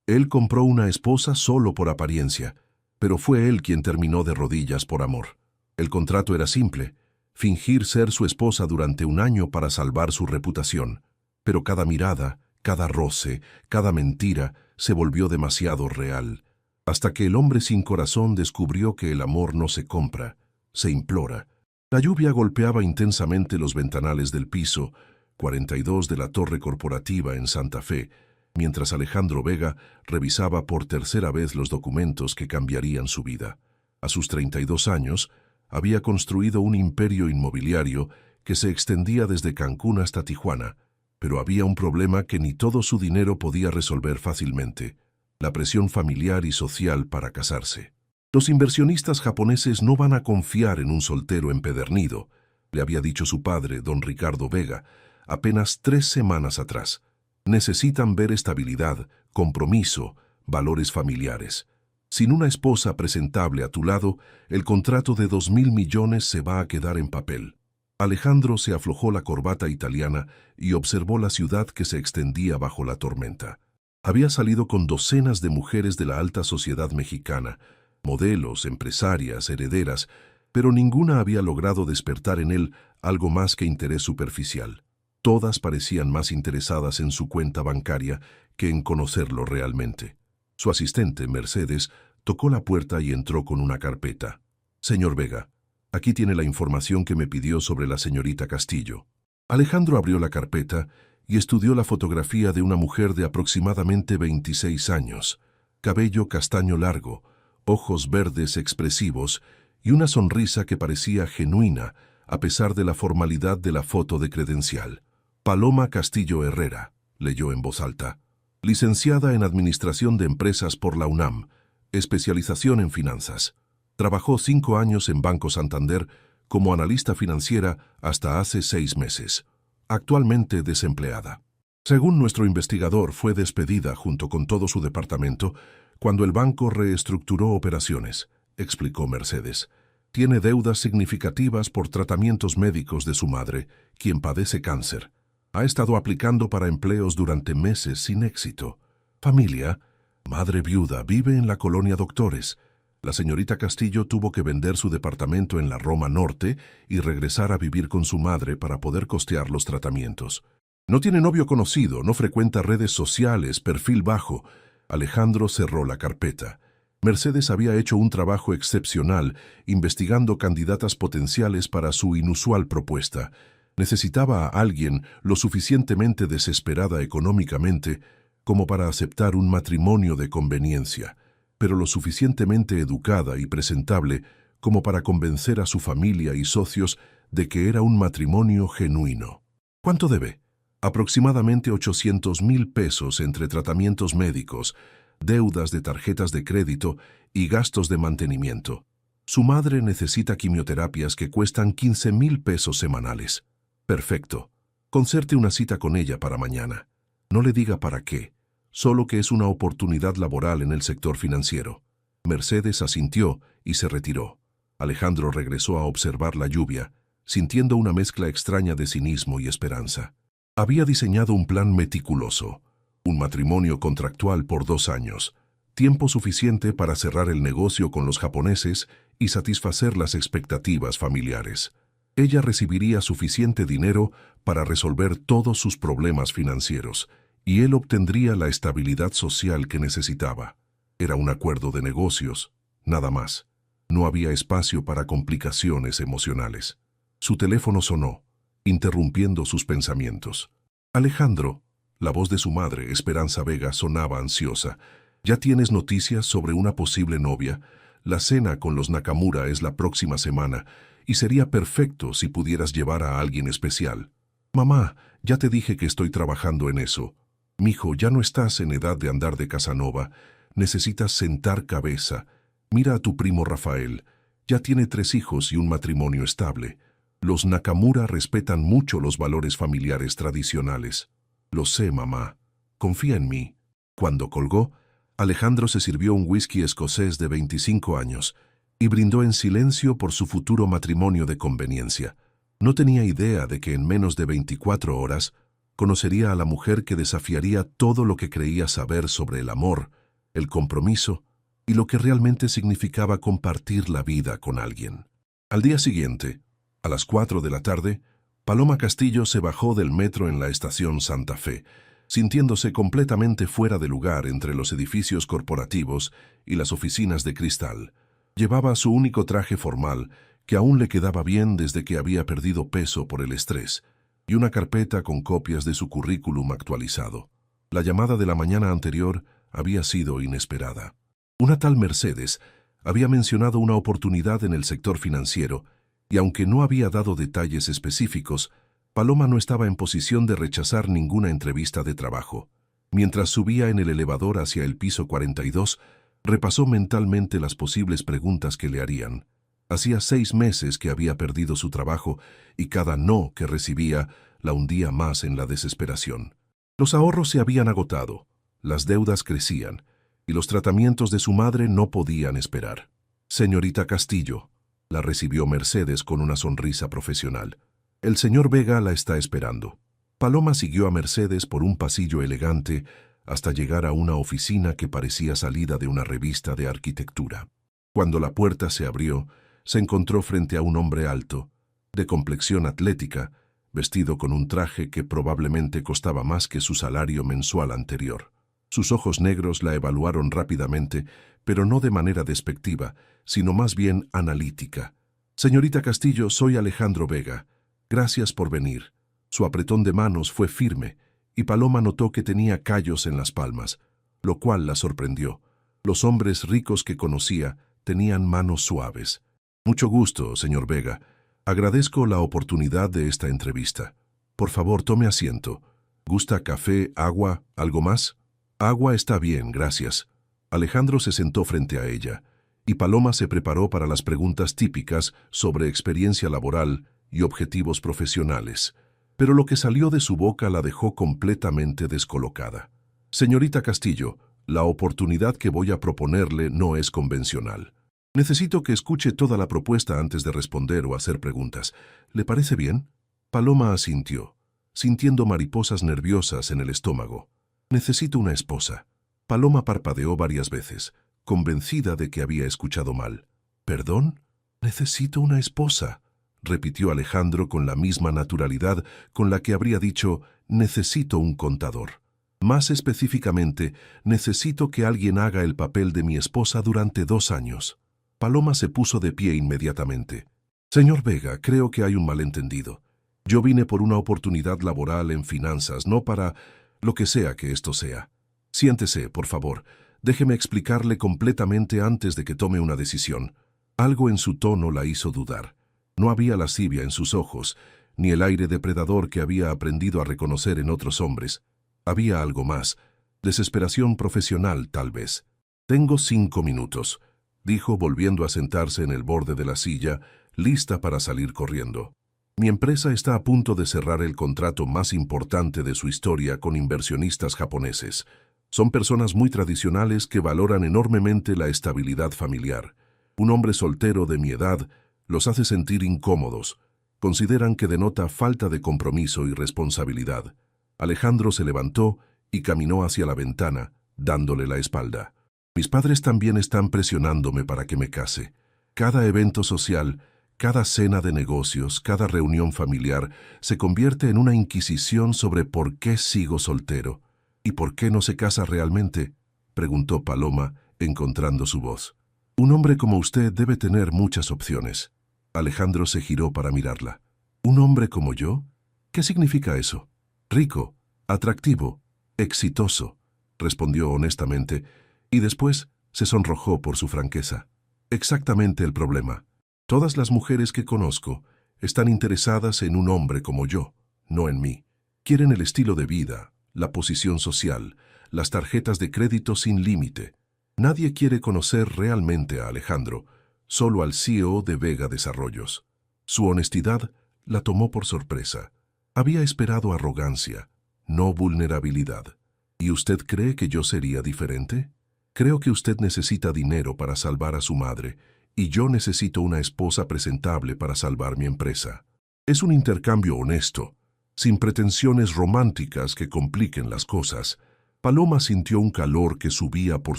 Él compró una esposa solo por apariencia, pero fue él quien terminó de rodillas por amor. El contrato era simple: fingir ser su esposa durante un año para salvar su reputación. Pero cada mirada, cada roce, cada mentira se volvió demasiado real, hasta que el hombre sin corazón descubrió que el amor no se compra, se implora. La lluvia golpeaba intensamente los ventanales del piso 42 de la torre corporativa en Santa Fe, mientras Alejandro Vega revisaba por tercera vez los documentos que cambiarían su vida. A sus 32 años, había construido un imperio inmobiliario que se extendía desde Cancún hasta Tijuana, pero había un problema que ni todo su dinero podía resolver fácilmente: la presión familiar y social para casarse. Los inversionistas japoneses no van a confiar en un soltero empedernido, le había dicho su padre, don Ricardo Vega, apenas 3 semanas atrás. Necesitan ver estabilidad, compromiso, valores familiares. Sin una esposa presentable a tu lado, el contrato de 2.000 millones se va a quedar en papel. Alejandro se aflojó la corbata italiana y observó la ciudad que se extendía bajo la tormenta. Había salido con docenas de mujeres de la alta sociedad mexicana, modelos, empresarias, herederas, pero ninguna había logrado despertar en él algo más que interés superficial. Todas parecían más interesadas en su cuenta bancaria que en conocerlo realmente. Su asistente, Mercedes, tocó la puerta y entró con una carpeta. «Señor Vega, aquí tiene la información que me pidió sobre la señorita Castillo». Alejandro abrió la carpeta y estudió la fotografía de una mujer de aproximadamente 26 años, cabello castaño largo, ojos verdes expresivos y una sonrisa que parecía genuina a pesar de la formalidad de la foto de credencial. «Paloma Castillo Herrera», leyó en voz alta. «Licenciada en Administración de Empresas por la UNAM, especialización en finanzas. Trabajó 5 años en Banco Santander como analista financiera hasta hace 6 meses. Actualmente desempleada. Según nuestro investigador, fue despedida junto con todo su departamento cuando el banco reestructuró operaciones», explicó Mercedes. «Tiene deudas significativas por tratamientos médicos de su madre, quien padece cáncer. Ha estado aplicando para empleos durante meses sin éxito. Familia: madre viuda, vive en la colonia Doctores. La señorita Castillo tuvo que vender su departamento en la Roma Norte y regresar a vivir con su madre para poder costear los tratamientos. No tiene novio conocido, no frecuenta redes sociales, perfil bajo». Alejandro cerró la carpeta. Mercedes había hecho un trabajo excepcional investigando candidatas potenciales para su inusual propuesta. Necesitaba a alguien lo suficientemente desesperada económicamente como para aceptar un matrimonio de conveniencia, pero lo suficientemente educada y presentable como para convencer a su familia y socios de que era un matrimonio genuino. «¿Cuánto debe?» «Aproximadamente 800,000 pesos entre tratamientos médicos, deudas de tarjetas de crédito y gastos de mantenimiento. Su madre necesita quimioterapias que cuestan 15,000 pesos semanales». «Perfecto. Concerte una cita con ella para mañana. No le diga para qué, solo que es una oportunidad laboral en el sector financiero». Mercedes asintió y se retiró. Alejandro regresó a observar la lluvia, sintiendo una mezcla extraña de cinismo y esperanza. Había diseñado un plan meticuloso: un matrimonio contractual por 2 años, tiempo suficiente para cerrar el negocio con los japoneses y satisfacer las expectativas familiares. Ella recibiría suficiente dinero para resolver todos sus problemas financieros, y él obtendría la estabilidad social que necesitaba. Era un acuerdo de negocios, nada más. No había espacio para complicaciones emocionales. Su teléfono sonó, interrumpiendo sus pensamientos. «Alejandro», la voz de su madre, Esperanza Vega, sonaba ansiosa. «¿Ya tienes noticias sobre una posible novia? La cena con los Nakamura es la próxima semana, y sería perfecto si pudieras llevar a alguien especial». «Mamá, ya te dije que estoy trabajando en eso». «Mijo, ya no estás en edad de andar de Casanova. Necesitas sentar cabeza. Mira a tu primo Rafael. Ya tiene 3 hijos y un matrimonio estable. Los Nakamura respetan mucho los valores familiares tradicionales». «Lo sé, mamá. Confía en mí». Cuando colgó, Alejandro se sirvió un whisky escocés de 25 años y brindó en silencio por su futuro matrimonio de conveniencia. No tenía idea de que en menos de 24 horas conocería a la mujer que desafiaría todo lo que creía saber sobre el amor, el compromiso y lo que realmente significaba compartir la vida con alguien. Al día siguiente, a las 4 de la tarde, Paloma Castillo se bajó del metro en la estación Santa Fe, sintiéndose completamente fuera de lugar entre los edificios corporativos y las oficinas de cristal. Llevaba su único traje formal, que aún le quedaba bien desde que había perdido peso por el estrés, y una carpeta con copias de su currículum actualizado. La llamada de la mañana anterior había sido inesperada. Una tal Mercedes había mencionado una oportunidad en el sector financiero, y aunque no había dado detalles específicos, Paloma no estaba en posición de rechazar ninguna entrevista de trabajo. Mientras subía en el elevador hacia el piso 42, repasó mentalmente las posibles preguntas que le harían. Hacía 6 meses que había perdido su trabajo y cada no que recibía la hundía más en la desesperación. Los ahorros se habían agotado, las deudas crecían y los tratamientos de su madre no podían esperar. «Señorita Castillo», la recibió Mercedes con una sonrisa profesional. «El señor Vega la está esperando». Paloma siguió a Mercedes por un pasillo elegante hasta llegar a una oficina que parecía salida de una revista de arquitectura. Cuando la puerta se abrió, se encontró frente a un hombre alto, de complexión atlética, vestido con un traje que probablemente costaba más que su salario mensual anterior. Sus ojos negros la evaluaron rápidamente, pero no de manera despectiva, sino más bien analítica. «Señorita Castillo, soy Alejandro Vega. Gracias por venir». Su apretón de manos fue firme, y Paloma notó que tenía callos en las palmas, lo cual la sorprendió. Los hombres ricos que conocía tenían manos suaves. «Mucho gusto, señor Vega. Agradezco la oportunidad de esta entrevista. Por favor, tome asiento. ¿Gusta café, agua, algo más?» «Agua está bien, gracias». Alejandro se sentó frente a ella, y Paloma se preparó para las preguntas típicas sobre experiencia laboral y objetivos profesionales. Pero lo que salió de su boca la dejó completamente descolocada. «Señorita Castillo, la oportunidad que voy a proponerle no es convencional. Necesito que escuche toda la propuesta antes de responder o hacer preguntas. ¿Le parece bien?» Paloma asintió, sintiendo mariposas nerviosas en el estómago. «Necesito una esposa». Paloma parpadeó varias veces, convencida de que había escuchado mal. «¿Perdón? Necesito una esposa», repitió Alejandro con la misma naturalidad con la que habría dicho «necesito un contador». «Más específicamente, necesito que alguien haga el papel de mi esposa durante 2 años». Paloma se puso de pie inmediatamente. «Señor Vega, creo que hay un malentendido. Yo vine por una oportunidad laboral en finanzas, no para lo que sea que esto sea. Siéntese, por favor. Déjeme explicarle completamente antes de que tome una decisión». Algo en su tono la hizo dudar. No había lascivia en sus ojos, ni el aire depredador que había aprendido a reconocer en otros hombres. Había algo más, desesperación profesional, tal vez. «Tengo 5 minutos», dijo volviendo a sentarse en el borde de la silla, lista para salir corriendo. «Mi empresa está a punto de cerrar el contrato más importante de su historia con inversionistas japoneses. Son personas muy tradicionales que valoran enormemente la estabilidad familiar. Un hombre soltero de mi edad los hace sentir incómodos. Consideran que denota falta de compromiso y responsabilidad». Alejandro se levantó y caminó hacia la ventana, dándole la espalda. «Mis padres también están presionándome para que me case. Cada evento social, cada cena de negocios, cada reunión familiar se convierte en una inquisición sobre por qué sigo soltero. ¿Y por qué no se casa realmente?», preguntó Paloma, encontrando su voz. «Un hombre como usted debe tener muchas opciones». Alejandro se giró para mirarla. «¿Un hombre como yo? ¿Qué significa eso?» «Rico, atractivo, exitoso», respondió honestamente, y después se sonrojó por su franqueza. «Exactamente el problema. Todas las mujeres que conozco están interesadas en un hombre como yo, no en mí. Quieren el estilo de vida, la posición social, las tarjetas de crédito sin límite. Nadie quiere conocer realmente a Alejandro, solo al CEO de Vega Desarrollos». Su honestidad la tomó por sorpresa. Había esperado arrogancia, no vulnerabilidad. «¿Y usted cree que yo sería diferente? Creo que usted necesita dinero para salvar a su madre, y yo necesito una esposa presentable para salvar mi empresa. Es un intercambio honesto, sin pretensiones románticas que compliquen las cosas. Paloma sintió un calor que subía por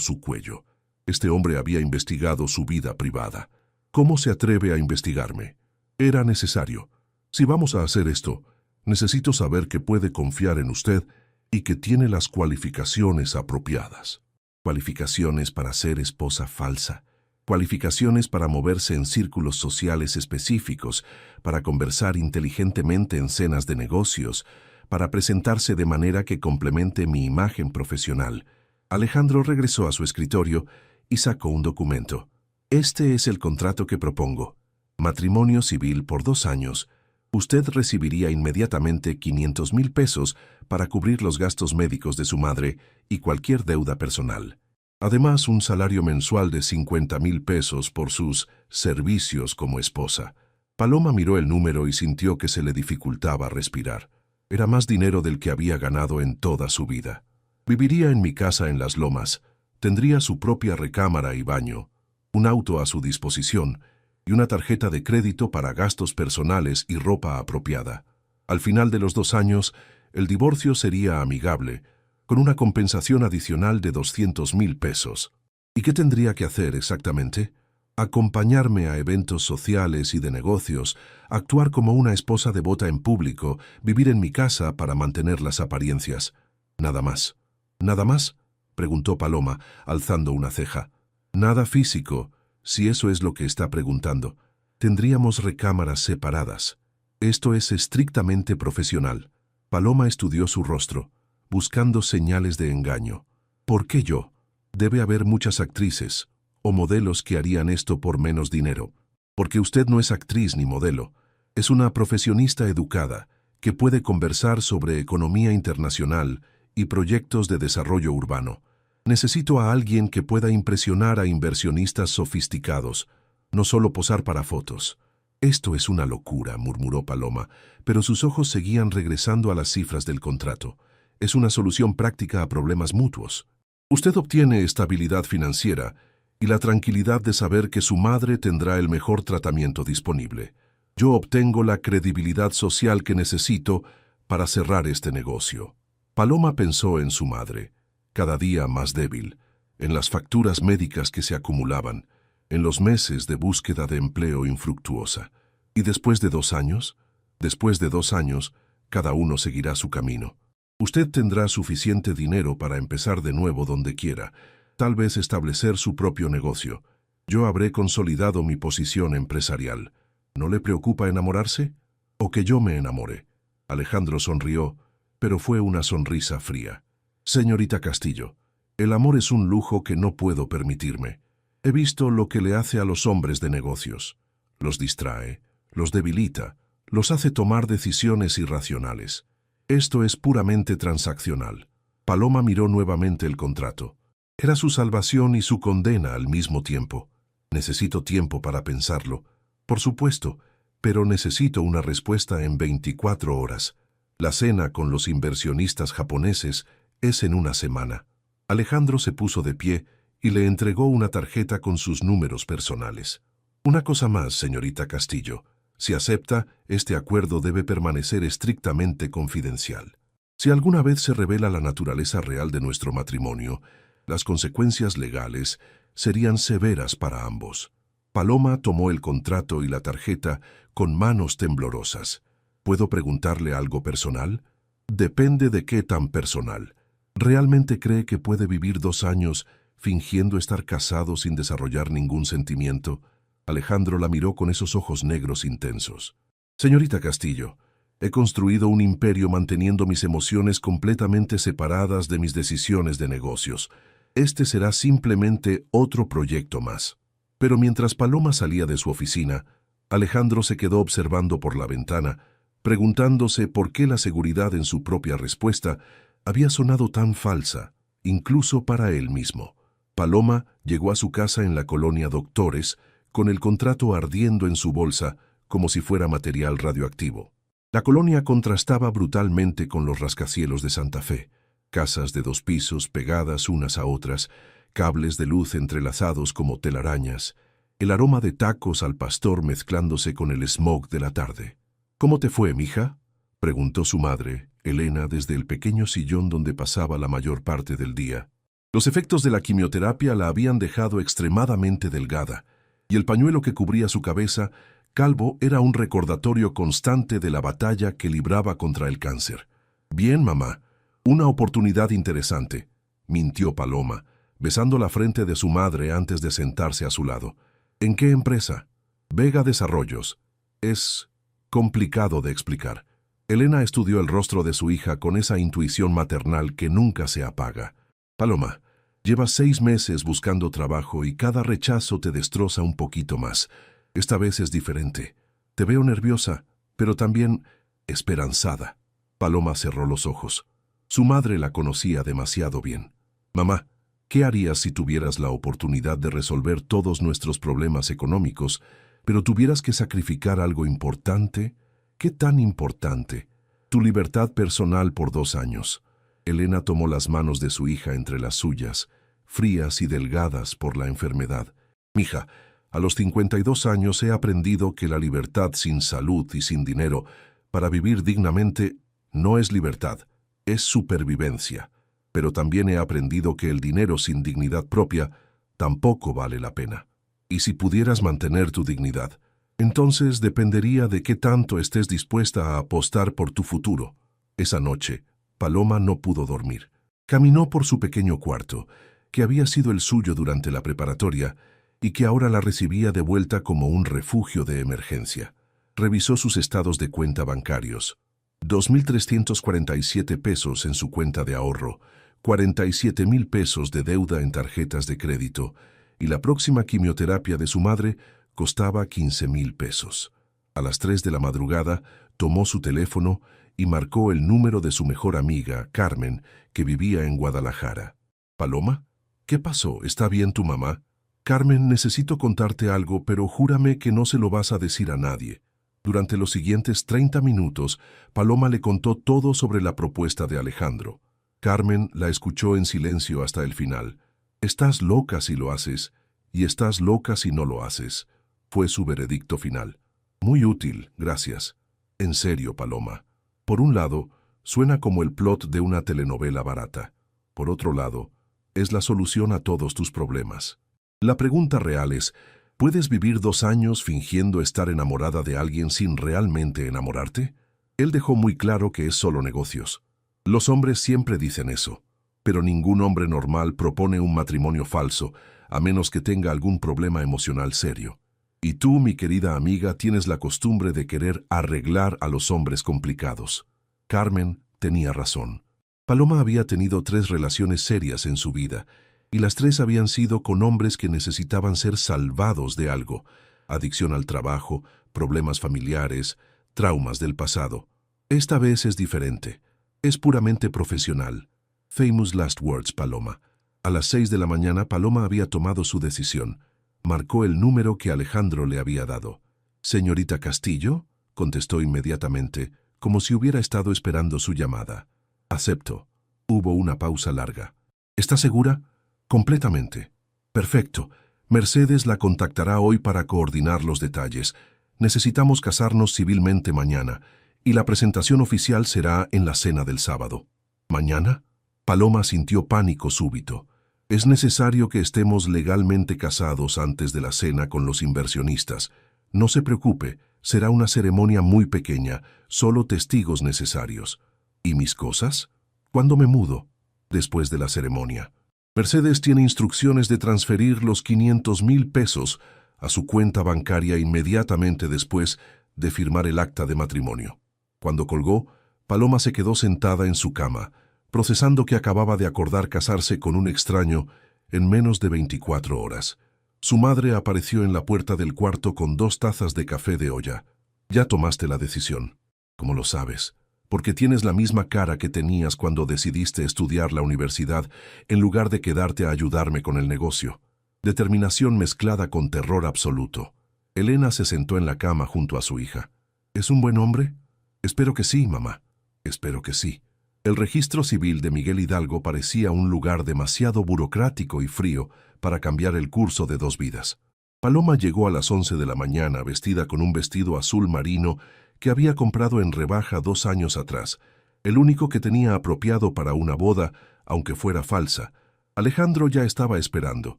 su cuello. Este hombre había investigado su vida privada. ¿Cómo se atreve a investigarme? Era necesario. Si vamos a hacer esto, necesito saber que puede confiar en usted y que tiene las cualificaciones apropiadas. Cualificaciones para ser esposa falsa. Cualificaciones para moverse en círculos sociales específicos, para conversar inteligentemente en cenas de negocios, para presentarse de manera que complemente mi imagen profesional. Alejandro regresó a su escritorio y sacó un documento. Este es el contrato que propongo. Matrimonio civil por 2 años. Usted recibiría inmediatamente 500,000 pesos para cubrir los gastos médicos de su madre y cualquier deuda personal. Además, un salario mensual de 50,000 pesos por sus servicios como esposa. Paloma miró el número y sintió que se le dificultaba respirar. Era más dinero del que había ganado en toda su vida. Viviría en mi casa en Las Lomas. Tendría su propia recámara y baño, un auto a su disposición y una tarjeta de crédito para gastos personales y ropa apropiada. Al final de los 2 años, el divorcio sería amigable, con una compensación adicional de 200,000 pesos. ¿Y qué tendría que hacer exactamente? Acompañarme a eventos sociales y de negocios, actuar como una esposa devota en público, vivir en mi casa para mantener las apariencias. Nada más. ¿Nada más?, preguntó Paloma, alzando una ceja. Nada físico, si eso es lo que está preguntando. Tendríamos recámaras separadas. Esto es estrictamente profesional. Paloma estudió su rostro, buscando señales de engaño. ¿Por qué yo? Debe haber muchas actrices o modelos que harían esto por menos dinero. Porque usted no es actriz ni modelo. Es una profesionista educada que puede conversar sobre economía internacional y proyectos de desarrollo urbano. Necesito a alguien que pueda impresionar a inversionistas sofisticados, no solo posar para fotos. Esto es una locura, murmuró Paloma, pero sus ojos seguían regresando a las cifras del contrato. Es una solución práctica a problemas mutuos. Usted obtiene estabilidad financiera y la tranquilidad de saber que su madre tendrá el mejor tratamiento disponible. Yo obtengo la credibilidad social que necesito para cerrar este negocio. Paloma pensó en su madre, cada día más débil, en las facturas médicas que se acumulaban, en los meses de búsqueda de empleo infructuosa. ¿Y después de 2 años? Después de 2 años, cada uno seguirá su camino. Usted tendrá suficiente dinero para empezar de nuevo donde quiera, tal vez establecer su propio negocio. Yo habré consolidado mi posición empresarial. ¿No le preocupa enamorarse? ¿O que yo me enamore? Alejandro sonrió, pero fue una sonrisa fría. Señorita Castillo, el amor es un lujo que no puedo permitirme. He visto lo que le hace a los hombres de negocios. Los distrae, los debilita, los hace tomar decisiones irracionales. Esto es puramente transaccional. Paloma miró nuevamente el contrato. Era su salvación y su condena al mismo tiempo. Necesito tiempo para pensarlo. Por supuesto, pero necesito una respuesta en 24 horas. La cena con los inversionistas japoneses es en una semana. Alejandro se puso de pie y le entregó una tarjeta con sus números personales. Una cosa más, señorita Castillo. Si acepta, este acuerdo debe permanecer estrictamente confidencial. Si alguna vez se revela la naturaleza real de nuestro matrimonio, las consecuencias legales serían severas para ambos. Paloma tomó el contrato y la tarjeta con manos temblorosas. ¿Puedo preguntarle algo personal? Depende de qué tan personal. ¿Realmente cree que puede vivir 2 años fingiendo estar casado sin desarrollar ningún sentimiento? Alejandro la miró con esos ojos negros intensos. Señorita Castillo, he construido un imperio manteniendo mis emociones completamente separadas de mis decisiones de negocios. Este será simplemente otro proyecto más. Pero mientras Paloma salía de su oficina, Alejandro se quedó observando por la ventana, preguntándose por qué la seguridad en su propia respuesta había sonado tan falsa, incluso para él mismo. Paloma llegó a su casa en la colonia Doctores, con el contrato ardiendo en su bolsa como si fuera material radioactivo. La colonia contrastaba brutalmente con los rascacielos de Santa Fe, casas de 2 pisos pegadas unas a otras, cables de luz entrelazados como telarañas, el aroma de tacos al pastor mezclándose con el smog de la tarde. «¿Cómo te fue, mija?», preguntó su madre, Elena desde el pequeño sillón donde pasaba la mayor parte del día. Los efectos de la quimioterapia la habían dejado extremadamente delgada, y el pañuelo que cubría su cabeza, calvo, era un recordatorio constante de la batalla que libraba contra el cáncer. «Bien, mamá, una oportunidad interesante», mintió Paloma, besando la frente de su madre antes de sentarse a su lado. «¿En qué empresa?» «Vega Desarrollos». Es complicado de explicar. Elena estudió el rostro de su hija con esa intuición maternal que nunca se apaga. «Paloma, llevas 6 meses buscando trabajo y cada rechazo te destroza un poquito más. Esta vez es diferente. Te veo nerviosa, pero también esperanzada». Paloma cerró los ojos. Su madre la conocía demasiado bien. «Mamá, ¿qué harías si tuvieras la oportunidad de resolver todos nuestros problemas económicos, pero tuvieras que sacrificar algo importante?» «¿Qué tan importante?» «Tu libertad personal por 2 años». Elena tomó las manos de su hija entre las suyas, frías y delgadas por la enfermedad. «Mija, a los 52 años he aprendido que la libertad sin salud y sin dinero para vivir dignamente no es libertad, es supervivencia. Pero también he aprendido que el dinero sin dignidad propia tampoco vale la pena. Y si pudieras mantener tu dignidad, entonces dependería de qué tanto estés dispuesta a apostar por tu futuro». Esa noche, Paloma no pudo dormir. Caminó por su pequeño cuarto, que había sido el suyo durante la preparatoria y que ahora la recibía de vuelta como un refugio de emergencia. Revisó sus estados de cuenta bancarios. 2.347 pesos en su cuenta de ahorro, 47.000 pesos de deuda en tarjetas de crédito, y la próxima quimioterapia de su madre costaba 15.000 pesos. A las 3 de la madrugada tomó su teléfono y marcó el número de su mejor amiga, Carmen, que vivía en Guadalajara. «¿Paloma? ¿Qué pasó? ¿Está bien tu mamá?» «Carmen, necesito contarte algo, pero júrame que no se lo vas a decir a nadie». Durante los siguientes 30 minutos, Paloma le contó todo sobre la propuesta de Alejandro. Carmen la escuchó en silencio hasta el final. «Estás loca si lo haces, y estás loca si no lo haces», fue su veredicto final. «Muy útil, gracias. En serio, Paloma. Por un lado, suena como el plot de una telenovela barata. Por otro lado, es la solución a todos tus problemas. La pregunta real es, ¿puedes vivir 2 años fingiendo estar enamorada de alguien sin realmente enamorarte?» Él dejó muy claro que es solo negocios. Los hombres siempre dicen eso, pero ningún hombre normal propone un matrimonio falso, a menos que tenga algún problema emocional serio. Y tú, mi querida amiga, tienes la costumbre de querer arreglar a los hombres complicados. Carmen tenía razón. Paloma había tenido 3 relaciones serias en su vida, y las 3 habían sido con hombres que necesitaban ser salvados de algo: adicción al trabajo, problemas familiares, traumas del pasado. Esta vez es diferente. Es puramente profesional. Famous last words, Paloma. A las 6 de la mañana, Paloma había tomado su decisión. Marcó el número que Alejandro le había dado. «¿Señorita Castillo?», contestó inmediatamente, como si hubiera estado esperando su llamada. «Acepto». Hubo una pausa larga. «¿Está segura?» «Completamente». «Perfecto. Mercedes la contactará hoy para coordinar los detalles. Necesitamos casarnos civilmente mañana, y la presentación oficial será en la cena del sábado». «¿Mañana?». Paloma sintió pánico súbito. «Es necesario que estemos legalmente casados antes de la cena con los inversionistas. No se preocupe, será una ceremonia muy pequeña, solo testigos necesarios». «¿Y mis cosas? ¿Cuándo me mudo?» «Después de la ceremonia. Mercedes tiene instrucciones de transferir los 500.000 pesos a su cuenta bancaria inmediatamente después de firmar el acta de matrimonio». Cuando colgó, Paloma se quedó sentada en su cama, procesando que acababa de acordar casarse con un extraño en menos de 24 horas. Su madre apareció en la puerta del cuarto con 2 tazas de café de olla. «Ya tomaste la decisión». «¿Cómo lo sabes?» «Porque tienes la misma cara que tenías cuando decidiste estudiar la universidad en lugar de quedarte a ayudarme con el negocio». Determinación mezclada con terror absoluto. Elena se sentó en la cama junto a su hija. «¿Es un buen hombre?» «Espero que sí, mamá. Espero que sí». El registro civil de Miguel Hidalgo parecía un lugar demasiado burocrático y frío para cambiar el curso de 2 vidas. Paloma llegó a las 11 de la mañana vestida con un vestido azul marino que había comprado en rebaja 2 años atrás, el único que tenía apropiado para una boda, aunque fuera falsa. Alejandro ya estaba esperando,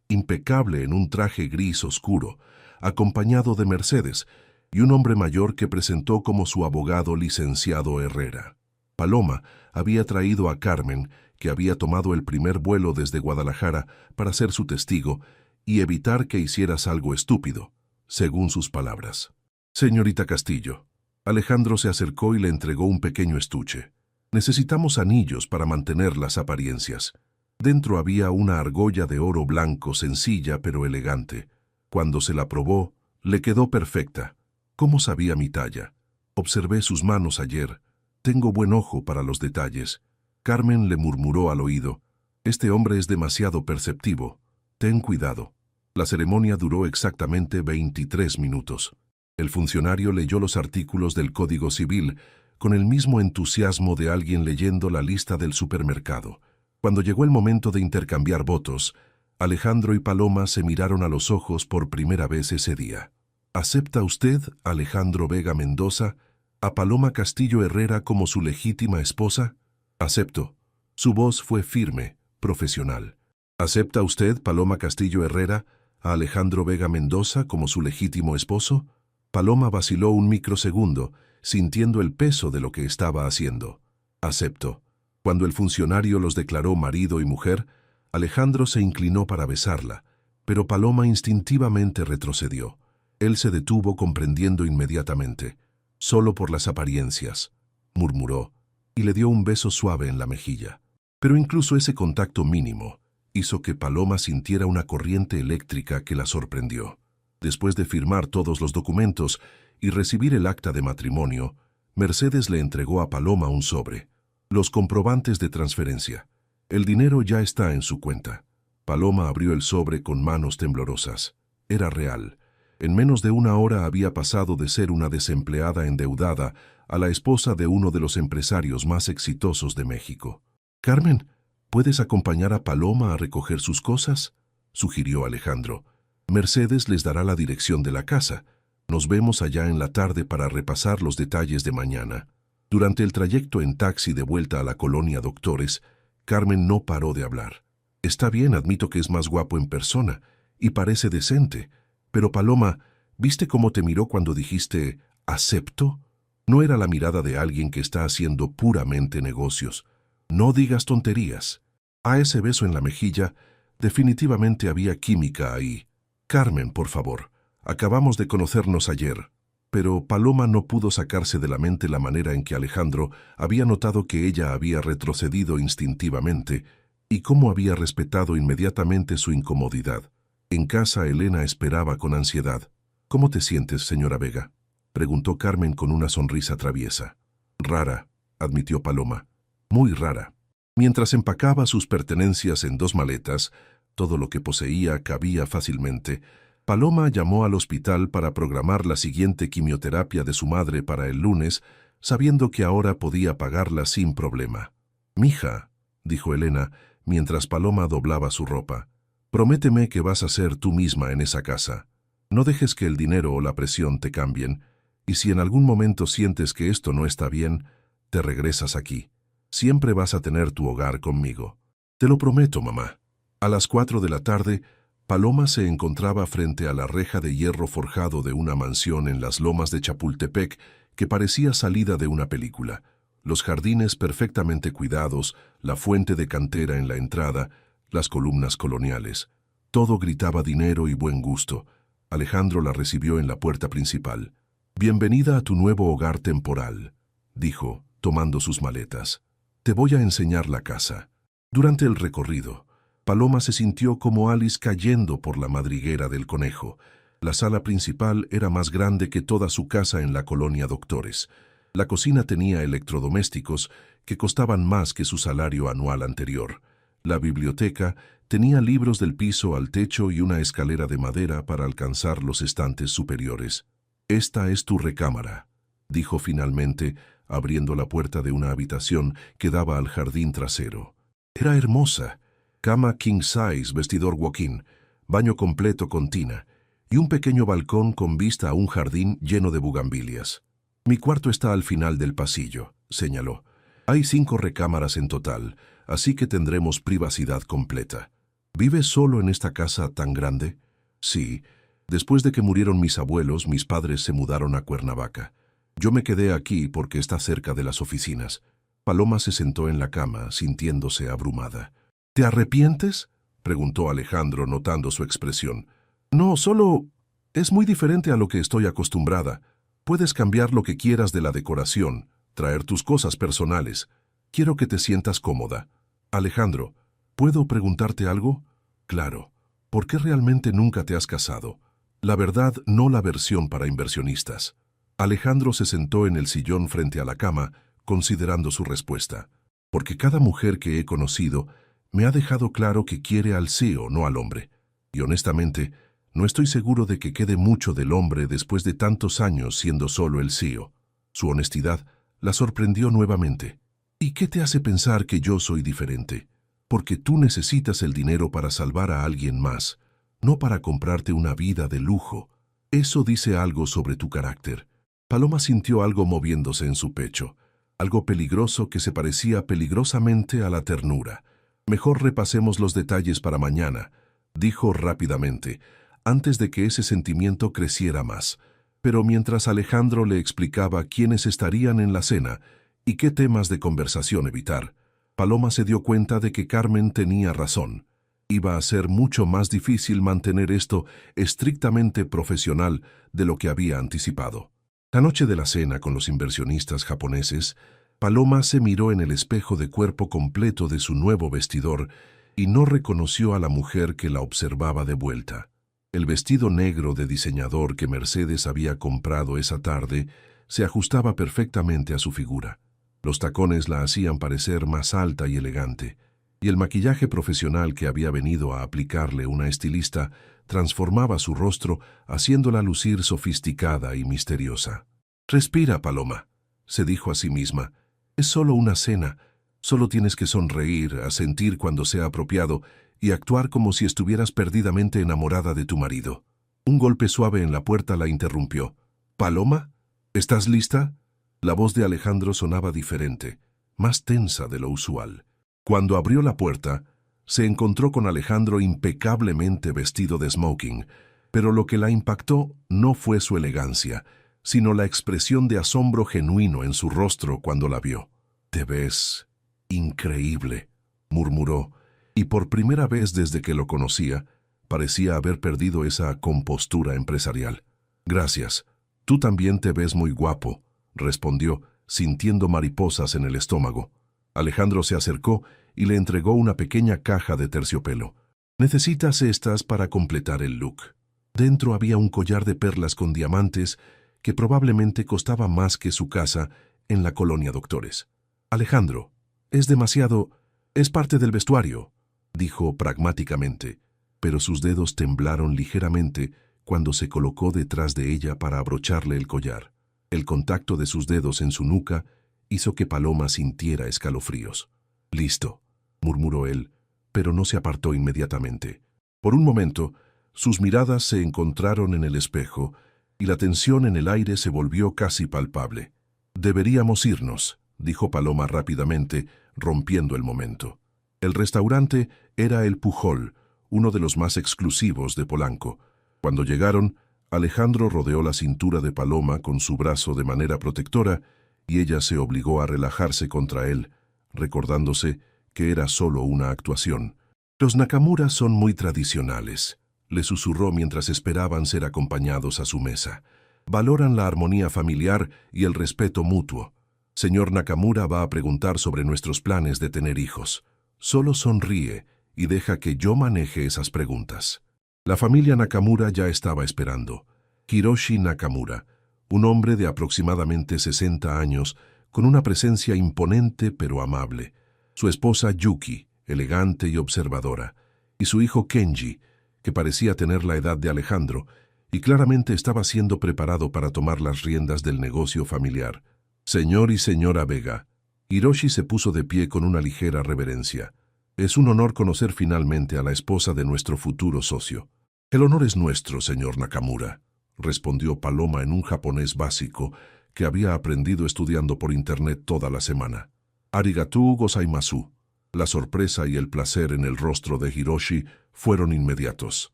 impecable en un traje gris oscuro, acompañado de Mercedes y un hombre mayor que presentó como su abogado licenciado Herrera. Paloma había traído a Carmen, que había tomado el primer vuelo desde Guadalajara para ser su testigo y evitar que hicieras algo estúpido, según sus palabras. Señorita Castillo. Alejandro se acercó y le entregó un pequeño estuche. Necesitamos anillos para mantener las apariencias. Dentro había una argolla de oro blanco sencilla pero elegante. Cuando se la probó, le quedó perfecta. ¿Cómo sabía mi talla? Observé sus manos ayer. Tengo buen ojo para los detalles. Carmen le murmuró al oído. Este hombre es demasiado perceptivo. Ten cuidado. La ceremonia duró exactamente 23 minutos. El funcionario leyó los artículos del Código Civil con el mismo entusiasmo de alguien leyendo la lista del supermercado. Cuando llegó el momento de intercambiar votos, Alejandro y Paloma se miraron a los ojos por primera vez ese día. ¿Acepta usted, Alejandro Vega Mendoza, a Paloma Castillo Herrera como su legítima esposa? Acepto. Su voz fue firme, profesional. ¿Acepta usted, Paloma Castillo Herrera, a Alejandro Vega Mendoza como su legítimo esposo? Paloma vaciló un microsegundo, sintiendo el peso de lo que estaba haciendo. Acepto. Cuando el funcionario los declaró marido y mujer, Alejandro se inclinó para besarla, pero Paloma instintivamente retrocedió. Él se detuvo comprendiendo inmediatamente. Solo por las apariencias, murmuró, y le dio un beso suave en la mejilla. Pero incluso ese contacto mínimo hizo que Paloma sintiera una corriente eléctrica que la sorprendió. Después de firmar todos los documentos y recibir el acta de matrimonio, Mercedes le entregó a Paloma un sobre. Los comprobantes de transferencia. El dinero ya está en su cuenta. Paloma abrió el sobre con manos temblorosas. Era real. En menos de una hora había pasado de ser una desempleada endeudada a la esposa de uno de los empresarios más exitosos de México. «Carmen, ¿puedes acompañar a Paloma a recoger sus cosas?», sugirió Alejandro. «Mercedes les dará la dirección de la casa. Nos vemos allá en la tarde para repasar los detalles de mañana». Durante el trayecto en taxi de vuelta a la colonia Doctores, Carmen no paró de hablar. «Está bien, admito que es más guapo en persona y parece decente. Pero Paloma, ¿viste cómo te miró cuando dijiste «acepto»? No era la mirada de alguien que está haciendo puramente negocios. No digas tonterías. A ese beso en la mejilla, definitivamente había química ahí. Carmen, por favor, acabamos de conocernos ayer». Pero Paloma no pudo sacarse de la mente la manera en que Alejandro había notado que ella había retrocedido instintivamente y cómo había respetado inmediatamente su incomodidad. En casa, Elena esperaba con ansiedad. «¿Cómo te sientes, señora Vega?», preguntó Carmen con una sonrisa traviesa. «Rara», admitió Paloma. «Muy rara». Mientras empacaba sus pertenencias en 2 maletas, todo lo que poseía cabía fácilmente, Paloma llamó al hospital para programar la siguiente quimioterapia de su madre para el lunes, sabiendo que ahora podía pagarla sin problema. «Mija», dijo Elena, mientras Paloma doblaba su ropa, «prométeme que vas a ser tú misma en esa casa. No dejes que el dinero o la presión te cambien, y si en algún momento sientes que esto no está bien, te regresas aquí. Siempre vas a tener tu hogar conmigo». «Te lo prometo, mamá». A las 4 de la tarde, Paloma se encontraba frente a la reja de hierro forjado de una mansión en las lomas de Chapultepec que parecía salida de una película. Los jardines perfectamente cuidados, la fuente de cantera en la entrada, las columnas coloniales. Todo gritaba dinero y buen gusto. Alejandro la recibió en la puerta principal. «Bienvenida a tu nuevo hogar temporal», dijo, tomando sus maletas. «Te voy a enseñar la casa». Durante el recorrido, Paloma se sintió como Alice cayendo por la madriguera del conejo. La sala principal era más grande que toda su casa en la colonia Doctores. La cocina tenía electrodomésticos que costaban más que su salario anual anterior. La biblioteca tenía libros del piso al techo y una escalera de madera para alcanzar los estantes superiores. «Esta es tu recámara», dijo finalmente, abriendo la puerta de una habitación que daba al jardín trasero. Era hermosa. Cama king size, vestidor walk-in, baño completo con tina y un pequeño balcón con vista a un jardín lleno de bugambilias. «Mi cuarto está al final del pasillo», señaló. Hay 5 recámaras en total, así que tendremos privacidad completa. ¿Vives solo en esta casa tan grande? Sí. Después de que murieron mis abuelos, mis padres se mudaron a Cuernavaca. Yo me quedé aquí porque está cerca de las oficinas. Paloma se sentó en la cama, sintiéndose abrumada. ¿Te arrepientes?, preguntó Alejandro, notando su expresión. No, solo es muy diferente a lo que estoy acostumbrada. Puedes cambiar lo que quieras de la decoración, traer tus cosas personales. Quiero que te sientas cómoda. Alejandro, ¿puedo preguntarte algo? Claro. ¿Por qué realmente nunca te has casado? La verdad, no la versión para inversionistas. Alejandro se sentó en el sillón frente a la cama, considerando su respuesta. Porque cada mujer que he conocido me ha dejado claro que quiere al CEO, no al hombre. Y honestamente, no estoy seguro de que quede mucho del hombre después de tantos años siendo solo el CEO. Su honestidad la sorprendió nuevamente. ¿Y qué te hace pensar que yo soy diferente? Porque tú necesitas el dinero para salvar a alguien más, no para comprarte una vida de lujo. Eso dice algo sobre tu carácter. Paloma sintió algo moviéndose en su pecho, algo peligroso que se parecía peligrosamente a la ternura. Mejor repasemos los detalles para mañana, dijo rápidamente, antes de que ese sentimiento creciera más. Pero mientras Alejandro le explicaba quiénes estarían en la cena y qué temas de conversación evitar, Paloma se dio cuenta de que Carmen tenía razón. Iba a ser mucho más difícil mantener esto estrictamente profesional de lo que había anticipado. La noche de la cena con los inversionistas japoneses, Paloma se miró en el espejo de cuerpo completo de su nuevo vestidor y no reconoció a la mujer que la observaba de vuelta. El vestido negro de diseñador que Mercedes había comprado esa tarde se ajustaba perfectamente a su figura. Los tacones la hacían parecer más alta y elegante, y el maquillaje profesional que había venido a aplicarle una estilista transformaba su rostro, haciéndola lucir sofisticada y misteriosa. «Respira, Paloma», se dijo a sí misma. «Es solo una cena. Solo tienes que sonreír, asentir cuando sea apropiado y actuar como si estuvieras perdidamente enamorada de tu marido». Un golpe suave en la puerta la interrumpió. «¿Paloma? ¿Estás lista?» La voz de Alejandro sonaba diferente, más tensa de lo usual. Cuando abrió la puerta, se encontró con Alejandro impecablemente vestido de smoking, pero lo que la impactó no fue su elegancia, sino la expresión de asombro genuino en su rostro cuando la vio. «Te ves increíble», murmuró, y por primera vez desde que lo conocía, parecía haber perdido esa compostura empresarial. «Gracias. Tú también te ves muy guapo», respondió, sintiendo mariposas en el estómago. Alejandro se acercó y le entregó una pequeña caja de terciopelo. «Necesitas estas para completar el look». Dentro había un collar de perlas con diamantes que probablemente costaba más que su casa en la colonia Doctores. «Alejandro, es demasiado... es parte del vestuario», dijo pragmáticamente, pero sus dedos temblaron ligeramente cuando se colocó detrás de ella para abrocharle el collar. El contacto de sus dedos en su nuca hizo que Paloma sintiera escalofríos. «Listo», murmuró él, pero no se apartó inmediatamente. Por un momento, sus miradas se encontraron en el espejo y la tensión en el aire se volvió casi palpable. «Deberíamos irnos», dijo Paloma rápidamente, rompiendo el momento. El restaurante era el Pujol, uno de los más exclusivos de Polanco. Cuando llegaron, Alejandro rodeó la cintura de Paloma con su brazo de manera protectora y ella se obligó a relajarse contra él, recordándose que era solo una actuación. «Los Nakamura son muy tradicionales», le susurró mientras esperaban ser acompañados a su mesa. «Valoran la armonía familiar y el respeto mutuo. Señor Nakamura va a preguntar sobre nuestros planes de tener hijos. Solo sonríe y deja que yo maneje esas preguntas». La familia Nakamura ya estaba esperando. Hiroshi Nakamura, un hombre de aproximadamente 60 años, con una presencia imponente pero amable. Su esposa Yuki, elegante y observadora, y su hijo Kenji, que parecía tener la edad de Alejandro, y claramente estaba siendo preparado para tomar las riendas del negocio familiar. «Señor y señora Vega». Hiroshi se puso de pie con una ligera reverencia. «Es un honor conocer finalmente a la esposa de nuestro futuro socio». «El honor es nuestro, señor Nakamura», respondió Paloma en un japonés básico que había aprendido estudiando por internet toda la semana. Arigatou gozaimasu. La sorpresa y el placer en el rostro de Hiroshi fueron inmediatos.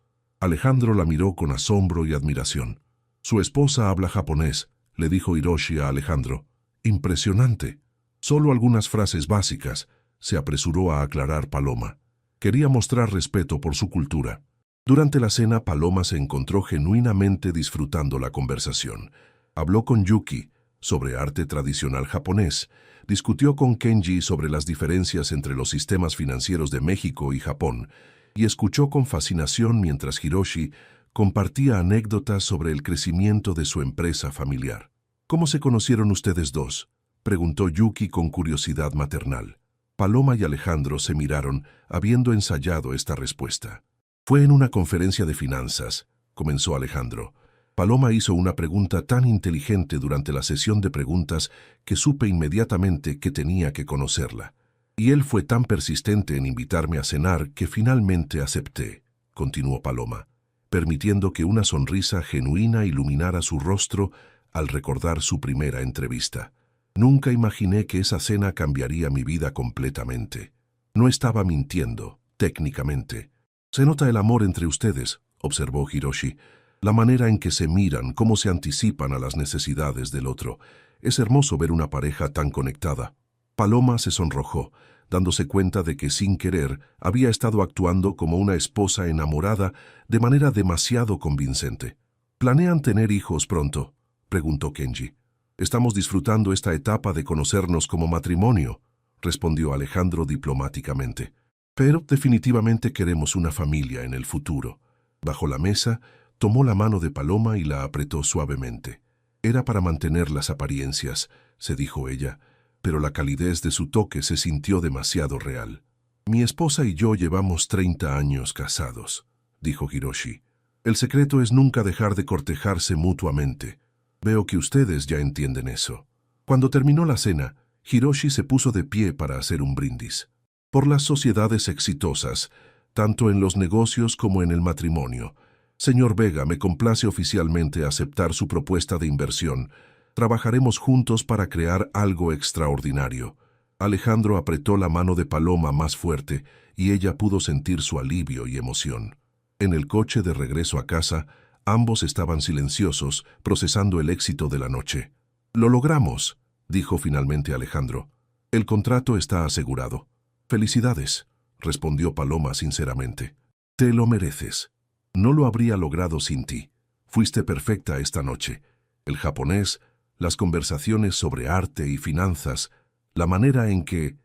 Alejandro la miró con asombro y admiración. Su esposa habla japonés, le dijo Hiroshi a Alejandro. Impresionante. Solo algunas frases básicas, se apresuró a aclarar Paloma. Quería mostrar respeto por su cultura. Durante la cena, Paloma se encontró genuinamente disfrutando la conversación. Habló con Yuki sobre arte tradicional japonés, discutió con Kenji sobre las diferencias entre los sistemas financieros de México y Japón, y escuchó con fascinación mientras Hiroshi compartía anécdotas sobre el crecimiento de su empresa familiar. ¿Cómo se conocieron ustedes dos?, preguntó Yuki con curiosidad maternal. Paloma y Alejandro se miraron, habiendo ensayado esta respuesta. Fue en una conferencia de finanzas, comenzó Alejandro. Paloma hizo una pregunta tan inteligente durante la sesión de preguntas que supe inmediatamente que tenía que conocerla. Y él fue tan persistente en invitarme a cenar que finalmente acepté, continuó Paloma, permitiendo que una sonrisa genuina iluminara su rostro al recordar su primera entrevista. Nunca imaginé que esa cena cambiaría mi vida completamente. No estaba mintiendo, técnicamente. Se nota el amor entre ustedes, observó Hiroshi. La manera en que se miran, cómo se anticipan a las necesidades del otro. Es hermoso ver una pareja tan conectada. Paloma se sonrojó, dándose cuenta de que sin querer había estado actuando como una esposa enamorada de manera demasiado convincente. ¿Planean tener hijos pronto?, preguntó Kenji. Estamos disfrutando esta etapa de conocernos como matrimonio, respondió Alejandro diplomáticamente. Pero definitivamente queremos una familia en el futuro. Bajo la mesa, tomó la mano de Paloma y la apretó suavemente. Era para mantener las apariencias, se dijo ella, pero la calidez de su toque se sintió demasiado real. Mi esposa y yo llevamos 30 años casados, dijo Hiroshi. El secreto es nunca dejar de cortejarse mutuamente. Veo que ustedes ya entienden eso. Cuando terminó la cena, Hiroshi se puso de pie para hacer un brindis. Por las sociedades exitosas, tanto en los negocios como en el matrimonio. Señor Vega, me complace oficialmente aceptar su propuesta de inversión. Trabajaremos juntos para crear algo extraordinario. Alejandro apretó la mano de Paloma más fuerte y ella pudo sentir su alivio y emoción. En el coche de regreso a casa, ambos estaban silenciosos, procesando el éxito de la noche. «Lo logramos», dijo finalmente Alejandro. «El contrato está asegurado». «Felicidades», respondió Paloma sinceramente. «Te lo mereces. No lo habría logrado sin ti. Fuiste perfecta esta noche. El japonés, las conversaciones sobre arte y finanzas, la manera en que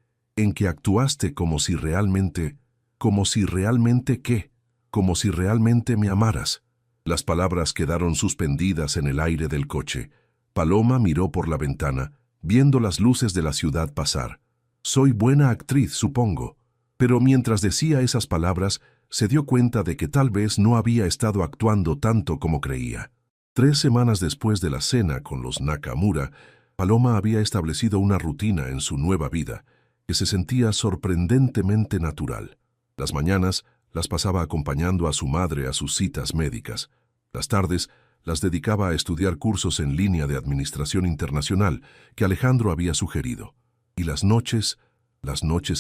actuaste como si realmente me amaras». Las palabras quedaron suspendidas en el aire del coche. Paloma miró por la ventana, viendo las luces de la ciudad pasar. «Soy buena actriz, supongo». Pero mientras decía esas palabras, se dio cuenta de que tal vez no había estado actuando tanto como creía. 3 semanas después de la cena con los Nakamura, Paloma había establecido una rutina en su nueva vida, que se sentía sorprendentemente natural. Las mañanas las pasaba acompañando a su madre a sus citas médicas. Las tardes las dedicaba a estudiar cursos en línea de administración internacional que Alejandro había sugerido. Y las noches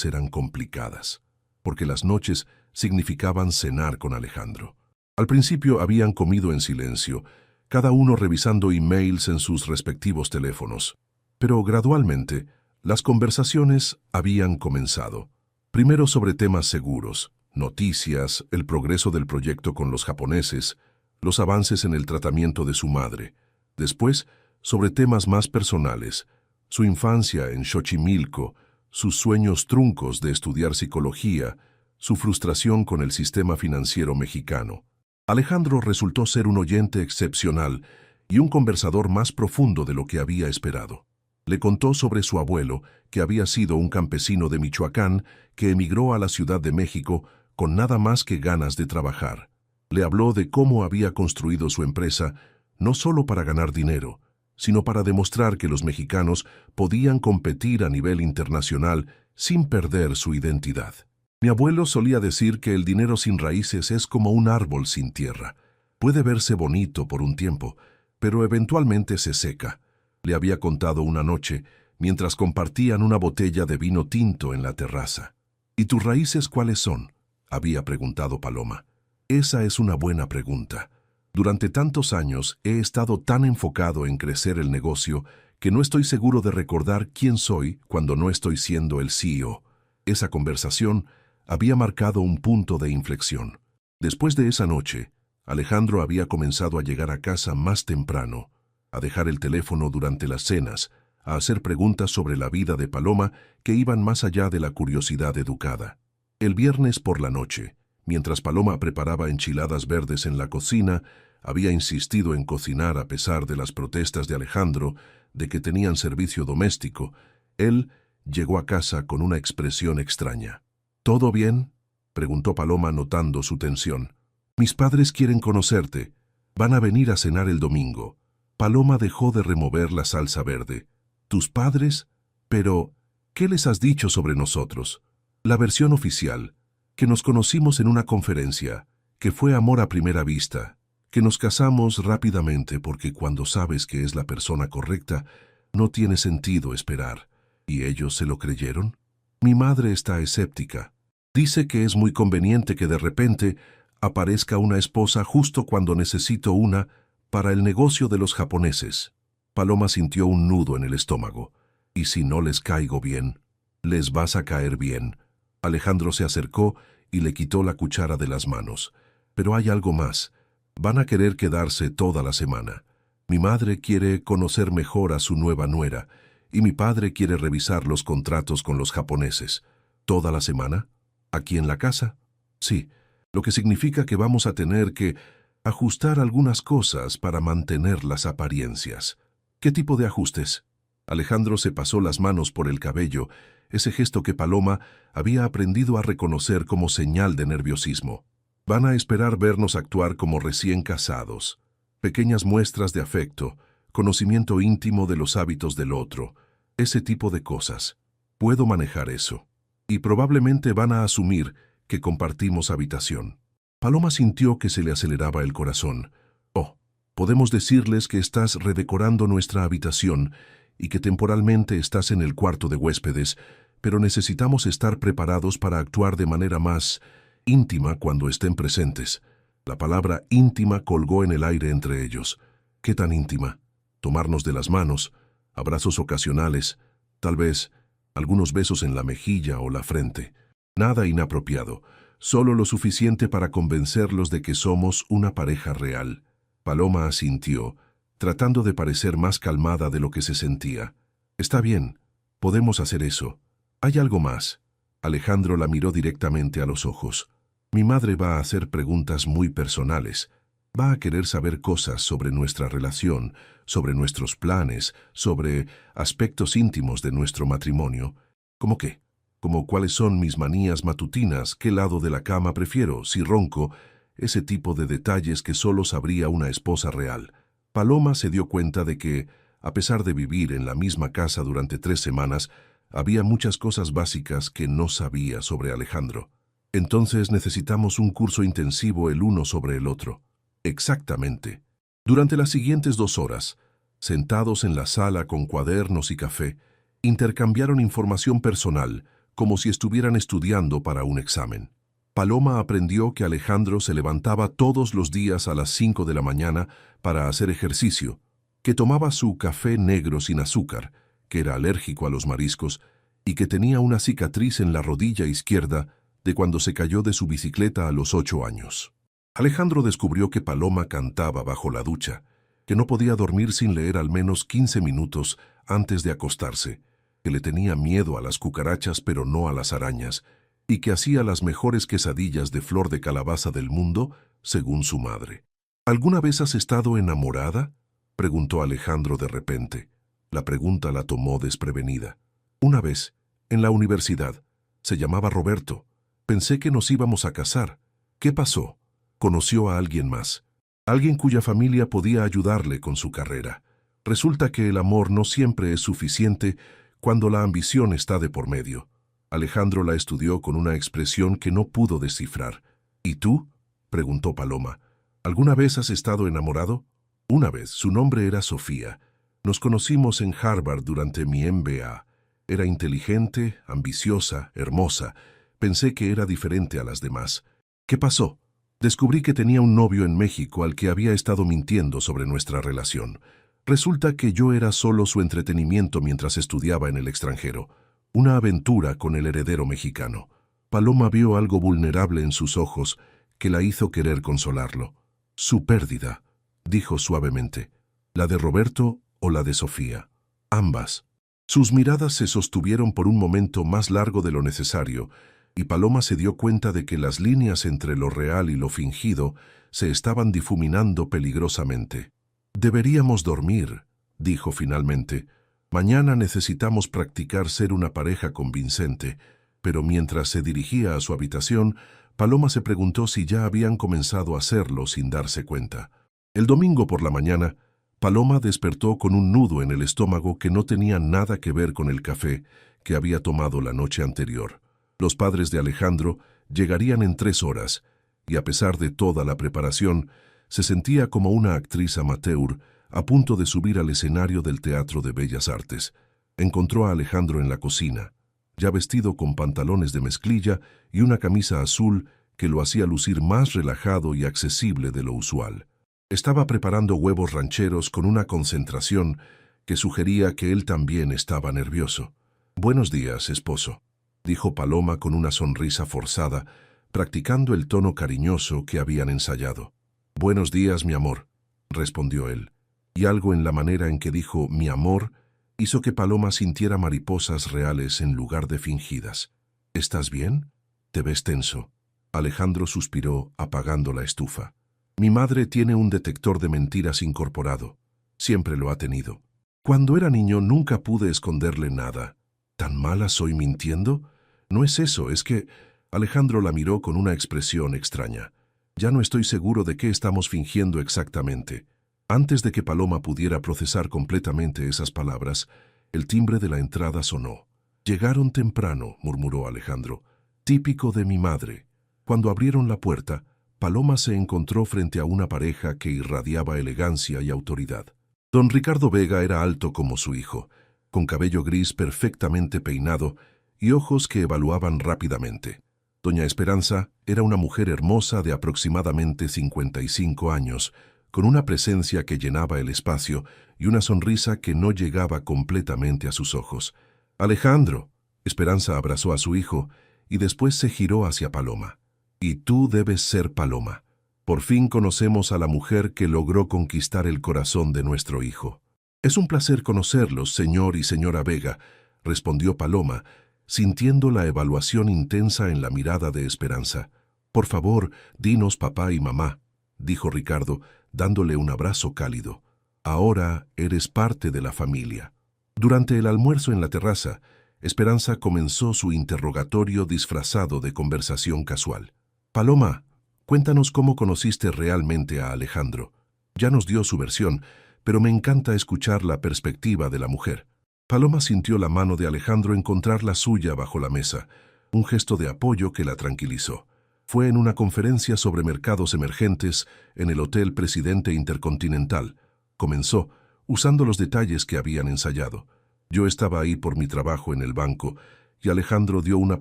eran complicadas, porque las noches significaban cenar con Alejandro. Al principio habían comido en silencio, cada uno revisando emails en sus respectivos teléfonos. Pero gradualmente, las conversaciones habían comenzado. Primero sobre temas seguros, noticias, el progreso del proyecto con los japoneses, los avances en el tratamiento de su madre. Después, sobre temas más personales, su infancia en Xochimilco, sus sueños truncos de estudiar psicología, su frustración con el sistema financiero mexicano. Alejandro resultó ser un oyente excepcional y un conversador más profundo de lo que había esperado. Le contó sobre su abuelo, que había sido un campesino de Michoacán que emigró a la Ciudad de México con nada más que ganas de trabajar. Le habló de cómo había construido su empresa, no solo para ganar dinero, sino para demostrar que los mexicanos podían competir a nivel internacional sin perder su identidad. Mi abuelo solía decir que el dinero sin raíces es como un árbol sin tierra. Puede verse bonito por un tiempo, pero eventualmente se seca. Le había contado una noche, mientras compartían una botella de vino tinto en la terraza. ¿Y tus raíces cuáles son?, había preguntado Paloma. Esa es una buena pregunta. Durante tantos años he estado tan enfocado en crecer el negocio que no estoy seguro de recordar quién soy cuando no estoy siendo el CEO. Esa conversación había marcado un punto de inflexión. Después de esa noche, Alejandro había comenzado a llegar a casa más temprano, a dejar el teléfono durante las cenas, a hacer preguntas sobre la vida de Paloma que iban más allá de la curiosidad educada. El viernes por la noche, mientras Paloma preparaba enchiladas verdes en la cocina, había insistido en cocinar a pesar de las protestas de Alejandro de que tenían servicio doméstico. Él llegó a casa con una expresión extraña. ¿Todo bien?, preguntó Paloma notando su tensión. Mis padres quieren conocerte. Van a venir a cenar el domingo. Paloma dejó de remover la salsa verde. ¿Tus padres? Pero, ¿qué les has dicho sobre nosotros? La versión oficial, que nos conocimos en una conferencia, que fue amor a primera vista, que nos casamos rápidamente porque cuando sabes que es la persona correcta, no tiene sentido esperar. ¿Y ellos se lo creyeron? Mi madre está escéptica. Dice que es muy conveniente que de repente aparezca una esposa justo cuando necesito una para el negocio de los japoneses. Paloma sintió un nudo en el estómago. ¿Y si no les caigo bien? Les vas a caer bien. Alejandro se acercó y le quitó la cuchara de las manos. Pero hay algo más. Van a querer quedarse toda la semana. Mi madre quiere conocer mejor a su nueva nuera y mi padre quiere revisar los contratos con los japoneses. ¿Toda la semana? ¿Aquí en la casa? Sí, lo que significa que vamos a tener que ajustar algunas cosas para mantener las apariencias. ¿Qué tipo de ajustes? Alejandro se pasó las manos por el cabello, ese gesto que Paloma había aprendido a reconocer como señal de nerviosismo. Van a esperar vernos actuar como recién casados. Pequeñas muestras de afecto, conocimiento íntimo de los hábitos del otro, ese tipo de cosas. Puedo manejar eso. Y probablemente van a asumir que compartimos habitación. Paloma sintió que se le aceleraba el corazón. Oh, podemos decirles que estás redecorando nuestra habitación y que temporalmente estás en el cuarto de huéspedes, pero necesitamos estar preparados para actuar de manera más íntima cuando estén presentes. La palabra íntima colgó en el aire entre ellos. ¿Qué tan íntima? Tomarnos de las manos, abrazos ocasionales, tal vez algunos besos en la mejilla o la frente. Nada inapropiado, solo lo suficiente para convencerlos de que somos una pareja real. Paloma asintió, tratando de parecer más calmada de lo que se sentía. Está bien, podemos hacer eso. Hay algo más. Alejandro la miró directamente a los ojos. Mi madre va a hacer preguntas muy personales. Va a querer saber cosas sobre nuestra relación, sobre nuestros planes, sobre aspectos íntimos de nuestro matrimonio. ¿Cómo qué? Como cuáles son mis manías matutinas, qué lado de la cama prefiero, si ronco, ese tipo de detalles que solo sabría una esposa real. Paloma se dio cuenta de que, a pesar de vivir en la misma casa durante 3 semanas, había muchas cosas básicas que no sabía sobre Alejandro. Entonces necesitamos un curso intensivo el uno sobre el otro. Exactamente. Durante las siguientes 2 horas, sentados en la sala con cuadernos y café, intercambiaron información personal, como si estuvieran estudiando para un examen. Paloma aprendió que Alejandro se levantaba todos los días a las 5 de la mañana para hacer ejercicio, que tomaba su café negro sin azúcar, que era alérgico a los mariscos y que tenía una cicatriz en la rodilla izquierda de cuando se cayó de su bicicleta a los 8 años. Alejandro descubrió que Paloma cantaba bajo la ducha, que no podía dormir sin leer al menos 15 minutos antes de acostarse, que le tenía miedo a las cucarachas pero no a las arañas, y que hacía las mejores quesadillas de flor de calabaza del mundo, según su madre. ¿Alguna vez has estado enamorada?, preguntó Alejandro de repente. La pregunta la tomó desprevenida. Una vez, en la universidad. Se llamaba Roberto. Pensé que nos íbamos a casar. ¿Qué pasó? Conoció a alguien más. Alguien cuya familia podía ayudarle con su carrera. Resulta que el amor no siempre es suficiente cuando la ambición está de por medio. Alejandro la estudió con una expresión que no pudo descifrar. ¿Y tú?, preguntó Paloma. ¿Alguna vez has estado enamorado? Una vez, su nombre era Sofía. Nos conocimos en Harvard durante mi MBA. Era inteligente, ambiciosa, hermosa. Pensé que era diferente a las demás. ¿Qué pasó? Descubrí que tenía un novio en México al que había estado mintiendo sobre nuestra relación. Resulta que yo era solo su entretenimiento mientras estudiaba en el extranjero. Una aventura con el heredero mexicano. Paloma vio algo vulnerable en sus ojos que la hizo querer consolarlo. Su pérdida, dijo suavemente. ¿La de Roberto o la de Sofía? Ambas. Sus miradas se sostuvieron por un momento más largo de lo necesario, y Paloma se dio cuenta de que las líneas entre lo real y lo fingido se estaban difuminando peligrosamente. «Deberíamos dormir», dijo finalmente. «Mañana necesitamos practicar ser una pareja convincente». Pero mientras se dirigía a su habitación, Paloma se preguntó si ya habían comenzado a hacerlo sin darse cuenta. El domingo por la mañana, Paloma despertó con un nudo en el estómago que no tenía nada que ver con el café que había tomado la noche anterior. Los padres de Alejandro llegarían en 3 horas, y a pesar de toda la preparación, se sentía como una actriz amateur a punto de subir al escenario del Teatro de Bellas Artes. Encontró a Alejandro en la cocina, ya vestido con pantalones de mezclilla y una camisa azul que lo hacía lucir más relajado y accesible de lo usual. Estaba preparando huevos rancheros con una concentración que sugería que él también estaba nervioso. «Buenos días, esposo», dijo Paloma con una sonrisa forzada, practicando el tono cariñoso que habían ensayado. «Buenos días, mi amor», respondió él, y algo en la manera en que dijo «mi amor» hizo que Paloma sintiera mariposas reales en lugar de fingidas. «¿Estás bien? Te ves tenso». Alejandro suspiró, apagando la estufa. «Mi madre tiene un detector de mentiras incorporado. Siempre lo ha tenido. Cuando era niño nunca pude esconderle nada. ¿Tan mala soy mintiendo? No es eso, es que...» Alejandro la miró con una expresión extraña. «Ya no estoy seguro de qué estamos fingiendo exactamente». Antes de que Paloma pudiera procesar completamente esas palabras, el timbre de la entrada sonó. «Llegaron temprano», murmuró Alejandro. «Típico de mi madre». Cuando abrieron la puerta, Paloma se encontró frente a una pareja que irradiaba elegancia y autoridad. Don Ricardo Vega era alto como su hijo, con cabello gris perfectamente peinado y ojos que evaluaban rápidamente. Doña Esperanza era una mujer hermosa de aproximadamente 55 años, con una presencia que llenaba el espacio y una sonrisa que no llegaba completamente a sus ojos. «Alejandro», Esperanza abrazó a su hijo y después se giró hacia Paloma. «Y tú debes ser Paloma. Por fin conocemos a la mujer que logró conquistar el corazón de nuestro hijo». «Es un placer conocerlos, señor y señora Vega», respondió Paloma, sintiendo la evaluación intensa en la mirada de Esperanza. «Por favor, dinos papá y mamá», dijo Ricardo, dándole un abrazo cálido. «Ahora eres parte de la familia». Durante el almuerzo en la terraza, Esperanza comenzó su interrogatorio disfrazado de conversación casual. «Paloma, cuéntanos cómo conociste realmente a Alejandro. Ya nos dio su versión, pero me encanta escuchar la perspectiva de la mujer». Paloma sintió la mano de Alejandro encontrar la suya bajo la mesa, un gesto de apoyo que la tranquilizó. Fue en una conferencia sobre mercados emergentes en el Hotel Presidente Intercontinental. Comenzó, usando los detalles que habían ensayado. Yo estaba ahí por mi trabajo en el banco, y Alejandro dio una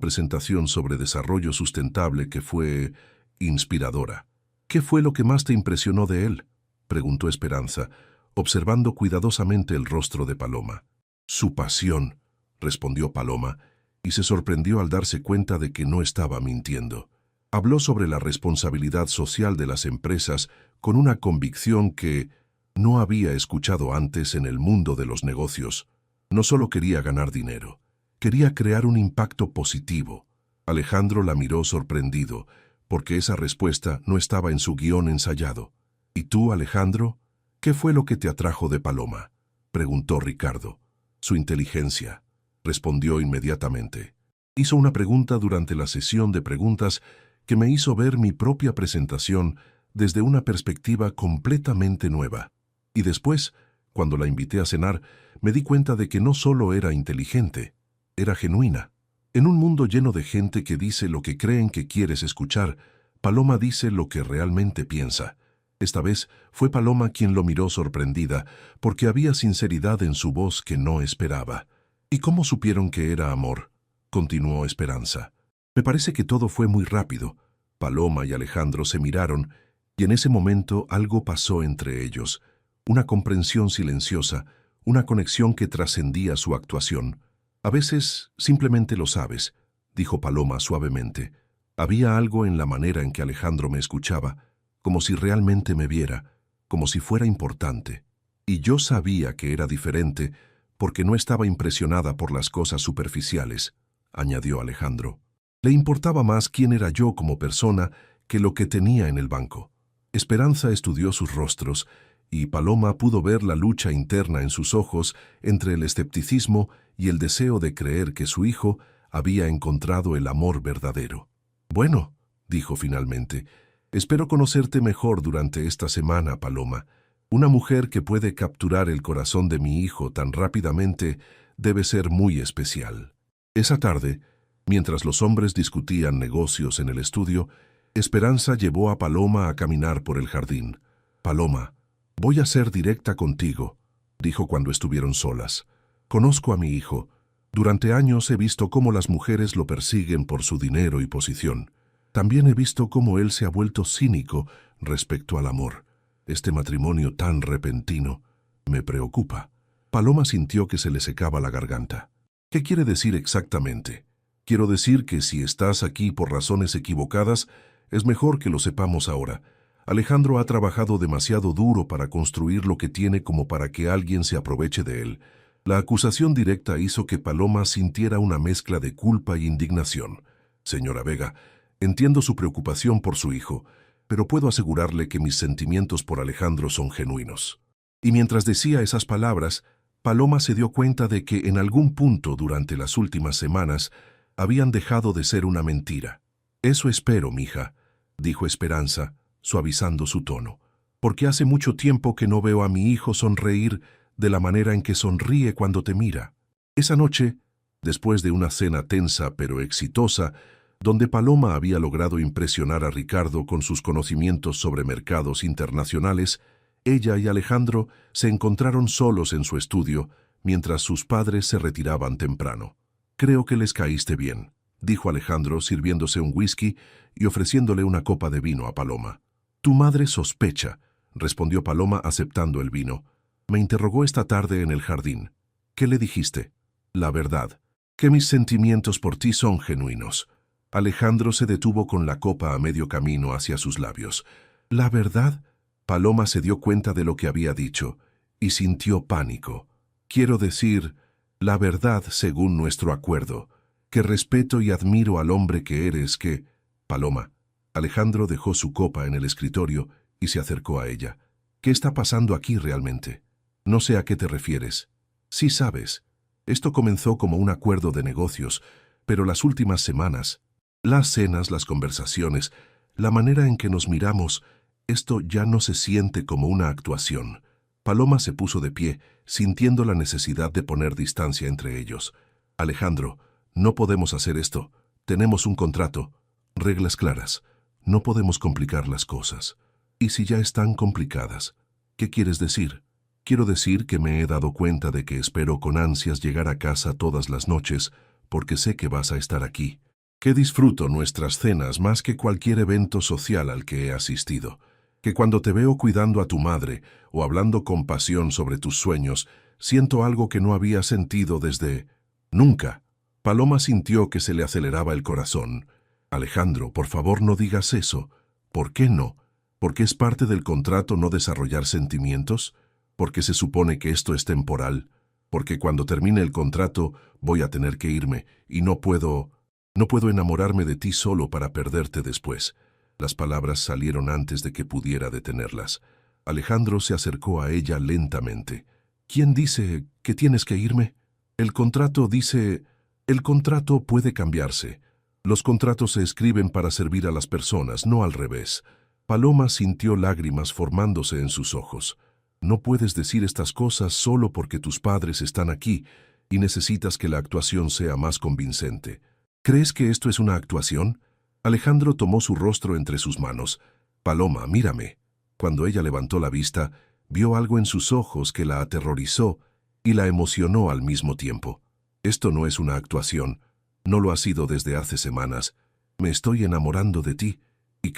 presentación sobre desarrollo sustentable que fue inspiradora. «¿Qué fue lo que más te impresionó de él?», preguntó Esperanza, observando cuidadosamente el rostro de Paloma. «Su pasión», respondió Paloma, y se sorprendió al darse cuenta de que no estaba mintiendo. Habló sobre la responsabilidad social de las empresas con una convicción que no había escuchado antes en el mundo de los negocios. No solo quería ganar dinero, quería crear un impacto positivo. Alejandro la miró sorprendido, porque esa respuesta no estaba en su guión ensayado. «¿Y tú, Alejandro? ¿Qué fue lo que te atrajo de Paloma?», preguntó Ricardo. «Su inteligencia», respondió inmediatamente. Hizo una pregunta durante la sesión de preguntas que me hizo ver mi propia presentación desde una perspectiva completamente nueva. Y después, cuando la invité a cenar, me di cuenta de que no solo era inteligente, era genuina. En un mundo lleno de gente que dice lo que creen que quieres escuchar, Paloma dice lo que realmente piensa. Esta vez fue Paloma quien lo miró sorprendida, porque había sinceridad en su voz que no esperaba. ¿Y cómo supieron que era amor?, continuó Esperanza. Me parece que todo fue muy rápido. Paloma y Alejandro se miraron, y en ese momento algo pasó entre ellos. Una comprensión silenciosa, una conexión que trascendía su actuación. A veces simplemente lo sabes, dijo Paloma suavemente. Había algo en la manera en que Alejandro me escuchaba, como si realmente me viera, como si fuera importante. Y yo sabía que era diferente porque no estaba impresionada por las cosas superficiales, añadió Alejandro. Le importaba más quién era yo como persona que lo que tenía en el banco. Esperanza estudió sus rostros y Paloma pudo ver la lucha interna en sus ojos entre el escepticismo y el deseo de creer que su hijo había encontrado el amor verdadero. Bueno, dijo finalmente, espero conocerte mejor durante esta semana, Paloma. Una mujer que puede capturar el corazón de mi hijo tan rápidamente debe ser muy especial. Esa tarde, mientras los hombres discutían negocios en el estudio, Esperanza llevó a Paloma a caminar por el jardín. Paloma, voy a ser directa contigo, dijo cuando estuvieron solas. Conozco a mi hijo. Durante años he visto cómo las mujeres lo persiguen por su dinero y posición. También he visto cómo él se ha vuelto cínico respecto al amor. Este matrimonio tan repentino me preocupa. Paloma sintió que se le secaba la garganta. ¿Qué quiere decir exactamente? Quiero decir que si estás aquí por razones equivocadas, es mejor que lo sepamos ahora. Alejandro ha trabajado demasiado duro para construir lo que tiene como para que alguien se aproveche de él. La acusación directa hizo que Paloma sintiera una mezcla de culpa y indignación. Señora Vega, entiendo su preocupación por su hijo, pero puedo asegurarle que mis sentimientos por Alejandro son genuinos. Y mientras decía esas palabras, Paloma se dio cuenta de que en algún punto durante las últimas semanas habían dejado de ser una mentira. Eso espero, mija, dijo Esperanza, suavizando su tono, porque hace mucho tiempo que no veo a mi hijo sonreír de la manera en que sonríe cuando te mira. Esa noche, después de una cena tensa pero exitosa, donde Paloma había logrado impresionar a Ricardo con sus conocimientos sobre mercados internacionales, ella y Alejandro se encontraron solos en su estudio mientras sus padres se retiraban temprano. Creo que les caíste bien, dijo Alejandro sirviéndose un whisky y ofreciéndole una copa de vino a Paloma. Tu madre sospecha, respondió Paloma aceptando el vino. Me interrogó esta tarde en el jardín. ¿Qué le dijiste? La verdad, que mis sentimientos por ti son genuinos. Alejandro se detuvo con la copa a medio camino hacia sus labios. ¿La verdad? Paloma se dio cuenta de lo que había dicho y sintió pánico. Quiero decir, la verdad según nuestro acuerdo, que respeto y admiro al hombre que eres, que... Paloma. Alejandro dejó su copa en el escritorio y se acercó a ella. ¿Qué está pasando aquí realmente? No sé a qué te refieres. Sí sabes. Esto comenzó como un acuerdo de negocios, pero las últimas semanas, las cenas, las conversaciones, la manera en que nos miramos, esto ya no se siente como una actuación. Paloma se puso de pie, sintiendo la necesidad de poner distancia entre ellos. Alejandro, no podemos hacer esto. Tenemos un contrato, reglas claras. No podemos complicar las cosas. ¿Y si ya están complicadas? ¿Qué quieres decir? Quiero decir que me he dado cuenta de que espero con ansias llegar a casa todas las noches, porque sé que vas a estar aquí. Que disfruto nuestras cenas más que cualquier evento social al que he asistido. Que cuando te veo cuidando a tu madre o hablando con pasión sobre tus sueños, siento algo que no había sentido desde... nunca. Paloma sintió que se le aceleraba el corazón. Alejandro, por favor no digas eso. ¿Por qué no? ¿Porque es parte del contrato no desarrollar sentimientos? ¿Porque se supone que esto es temporal? Porque cuando termine el contrato voy a tener que irme y no puedo enamorarme de ti solo para perderte después. Las palabras salieron antes de que pudiera detenerlas. Alejandro se acercó a ella lentamente. ¿Quién dice que tienes que irme? El contrato dice... El contrato puede cambiarse. Los contratos se escriben para servir a las personas, no al revés. Paloma sintió lágrimas formándose en sus ojos. No puedes decir estas cosas solo porque tus padres están aquí y necesitas que la actuación sea más convincente. ¿Crees que esto es una actuación? Alejandro tomó su rostro entre sus manos. Paloma, mírame. Cuando ella levantó la vista, vio algo en sus ojos que la aterrorizó y la emocionó al mismo tiempo. Esto no es una actuación, no lo ha sido desde hace semanas. Me estoy enamorando de ti y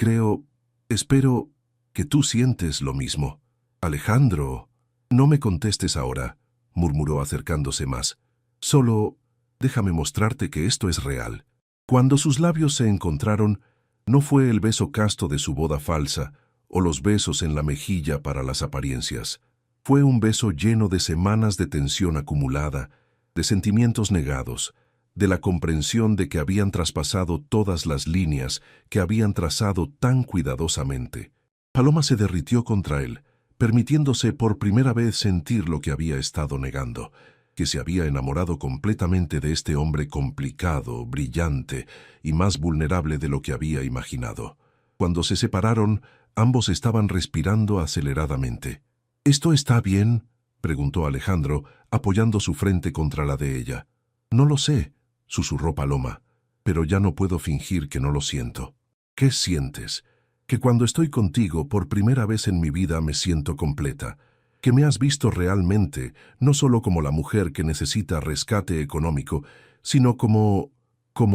espero que tú sientes lo mismo. Alejandro, no me contestes ahora, murmuró acercándose más. Solo déjame mostrarte que esto es real. Cuando sus labios se encontraron, no fue el beso casto de su boda falsa o los besos en la mejilla para las apariencias. Fue un beso lleno de semanas de tensión acumulada, de sentimientos negados, de la comprensión de que habían traspasado todas las líneas que habían trazado tan cuidadosamente. Paloma se derritió contra él, permitiéndose por primera vez sentir lo que había estado negando, que se había enamorado completamente de este hombre complicado, brillante y más vulnerable de lo que había imaginado. Cuando se separaron, ambos estaban respirando aceleradamente. ¿Esto está bien?, preguntó Alejandro, apoyando su frente contra la de ella. No lo sé, susurró Paloma, pero ya no puedo fingir que no lo siento. ¿Qué sientes? Que cuando estoy contigo por primera vez en mi vida me siento completa, que me has visto realmente, no solo como la mujer que necesita rescate económico, sino como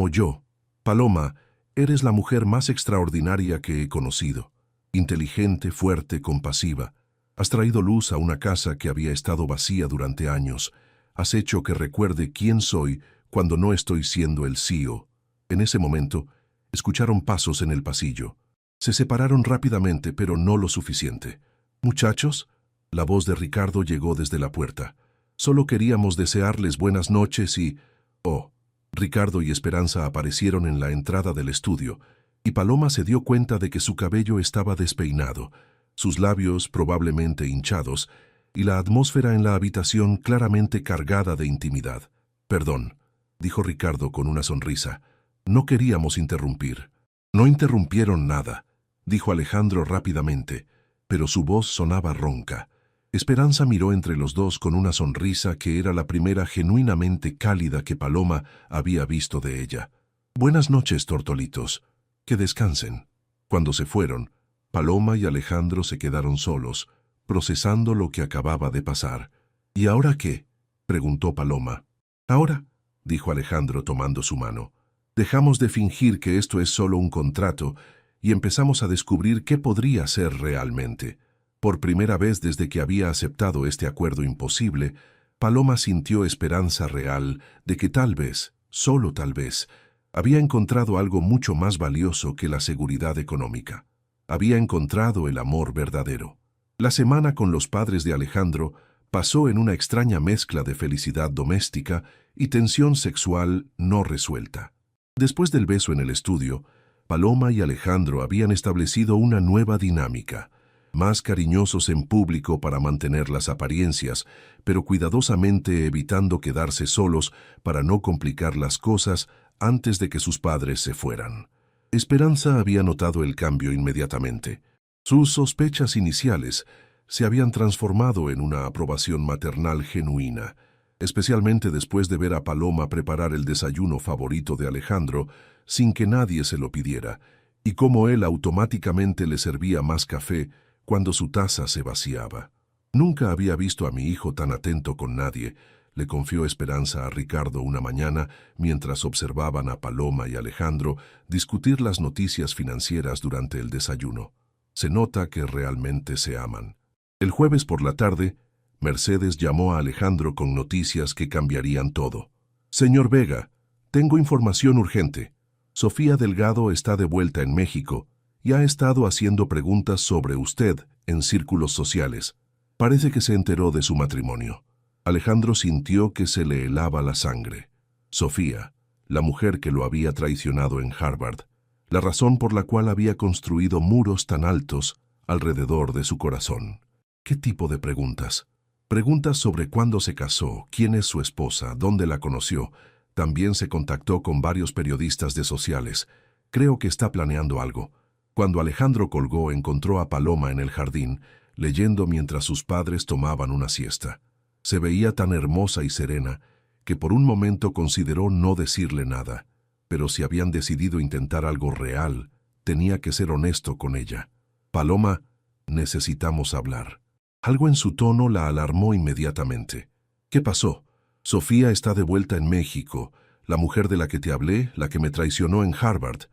yo. Paloma, eres la mujer más extraordinaria que he conocido. Inteligente, fuerte, compasiva. Has traído luz a una casa que había estado vacía durante años. Has hecho que recuerde quién soy cuando no estoy siendo el CEO. En ese momento, escucharon pasos en el pasillo. Se separaron rápidamente, pero no lo suficiente. «Muchachos», la voz de Ricardo llegó desde la puerta. «Solo queríamos desearles buenas noches y...» Oh, Ricardo y Esperanza aparecieron en la entrada del estudio, y Paloma se dio cuenta de que su cabello estaba despeinado, sus labios probablemente hinchados, y la atmósfera en la habitación claramente cargada de intimidad. «Perdón», dijo Ricardo con una sonrisa. «No queríamos interrumpir». «No interrumpieron nada», dijo Alejandro rápidamente, pero su voz sonaba ronca. Esperanza miró entre los dos con una sonrisa que era la primera genuinamente cálida que Paloma había visto de ella. «Buenas noches, tortolitos. Que descansen». Cuando se fueron, Paloma y Alejandro se quedaron solos, procesando lo que acababa de pasar. «¿Y ahora qué?», preguntó Paloma. «Ahora», dijo Alejandro tomando su mano, «dejamos de fingir que esto es solo un contrato y empezamos a descubrir qué podría ser realmente». Por primera vez desde que había aceptado este acuerdo imposible, Paloma sintió esperanza real de que tal vez, solo tal vez, había encontrado algo mucho más valioso que la seguridad económica. Había encontrado el amor verdadero. La semana con los padres de Alejandro pasó en una extraña mezcla de felicidad doméstica y tensión sexual no resuelta. Después del beso en el estudio, Paloma y Alejandro habían establecido una nueva dinámica, más cariñosos en público para mantener las apariencias, pero cuidadosamente evitando quedarse solos para no complicar las cosas antes de que sus padres se fueran. Esperanza había notado el cambio inmediatamente. Sus sospechas iniciales se habían transformado en una aprobación maternal genuina, especialmente después de ver a Paloma preparar el desayuno favorito de Alejandro sin que nadie se lo pidiera, y cómo él automáticamente le servía más café cuando su taza se vaciaba. «Nunca había visto a mi hijo tan atento con nadie», le confió Esperanza a Ricardo una mañana mientras observaban a Paloma y Alejandro discutir las noticias financieras durante el desayuno. «Se nota que realmente se aman». El jueves por la tarde, Mercedes llamó a Alejandro con noticias que cambiarían todo. «Señor Vega, tengo información urgente. Sofía Delgado está de vuelta en México y ha estado haciendo preguntas sobre usted en círculos sociales. Parece que se enteró de su matrimonio». Alejandro sintió que se le helaba la sangre. Sofía, la mujer que lo había traicionado en Harvard, la razón por la cual había construido muros tan altos alrededor de su corazón. ¿Qué tipo de preguntas? Preguntas sobre cuándo se casó, quién es su esposa, dónde la conoció. También se contactó con varios periodistas de sociales. Creo que está planeando algo. Cuando Alejandro colgó, encontró a Paloma en el jardín, leyendo mientras sus padres tomaban una siesta. Se veía tan hermosa y serena que por un momento consideró no decirle nada, pero si habían decidido intentar algo real, tenía que ser honesto con ella. «Paloma, Necesitamos hablar. Algo en su tono la alarmó inmediatamente. ¿Qué pasó? Sofía está de vuelta en México, la mujer de la que te hablé, la que me traicionó en Harvard.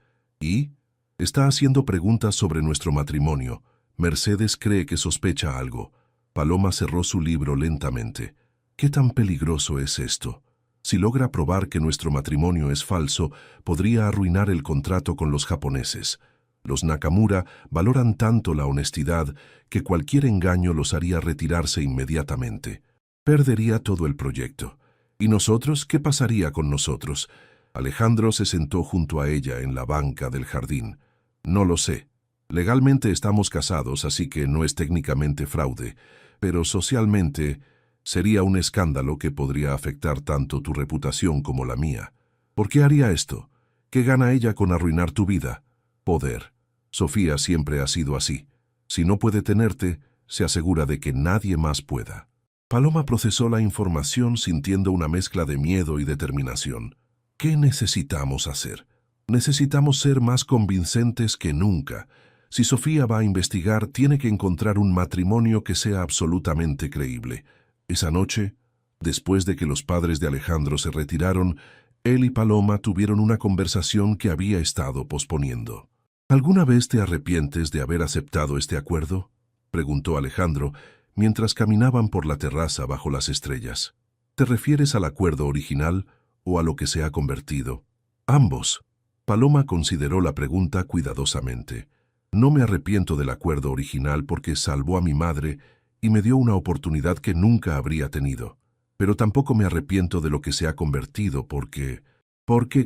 ¿Y? Está haciendo preguntas sobre nuestro matrimonio. Mercedes cree que sospecha algo. Paloma cerró su libro lentamente. ¿Qué tan peligroso es esto? Si logra probar que nuestro matrimonio es falso, podría arruinar el contrato con los japoneses. Los Nakamura valoran tanto la honestidad que cualquier engaño los haría retirarse inmediatamente. Perdería todo el proyecto. ¿Y nosotros? ¿Qué pasaría con nosotros? Alejandro se sentó junto a ella en la banca del jardín. No lo sé. Legalmente estamos casados, así que no es técnicamente fraude, pero socialmente sería un escándalo que podría afectar tanto tu reputación como la mía. ¿Por qué haría esto? ¿Qué gana ella con arruinar tu vida? Poder. Sofía siempre ha sido así. Si no puede tenerte, se asegura de que nadie más pueda. Paloma procesó la información sintiendo una mezcla de miedo y determinación. ¿Qué necesitamos hacer? Necesitamos ser más convincentes que nunca. Si Sofía va a investigar, tiene que encontrar un matrimonio que sea absolutamente creíble. Esa noche, después de que los padres de Alejandro se retiraron, él y Paloma tuvieron una conversación que había estado posponiendo. ¿Alguna vez te arrepientes de haber aceptado este acuerdo?, preguntó Alejandro, mientras caminaban por la terraza bajo las estrellas. ¿Te refieres al acuerdo original o a lo que se ha convertido? Ambos. Paloma consideró la pregunta cuidadosamente. No me arrepiento del acuerdo original porque salvó a mi madre y me dio una oportunidad que nunca habría tenido. Pero tampoco me arrepiento de lo que se ha convertido porque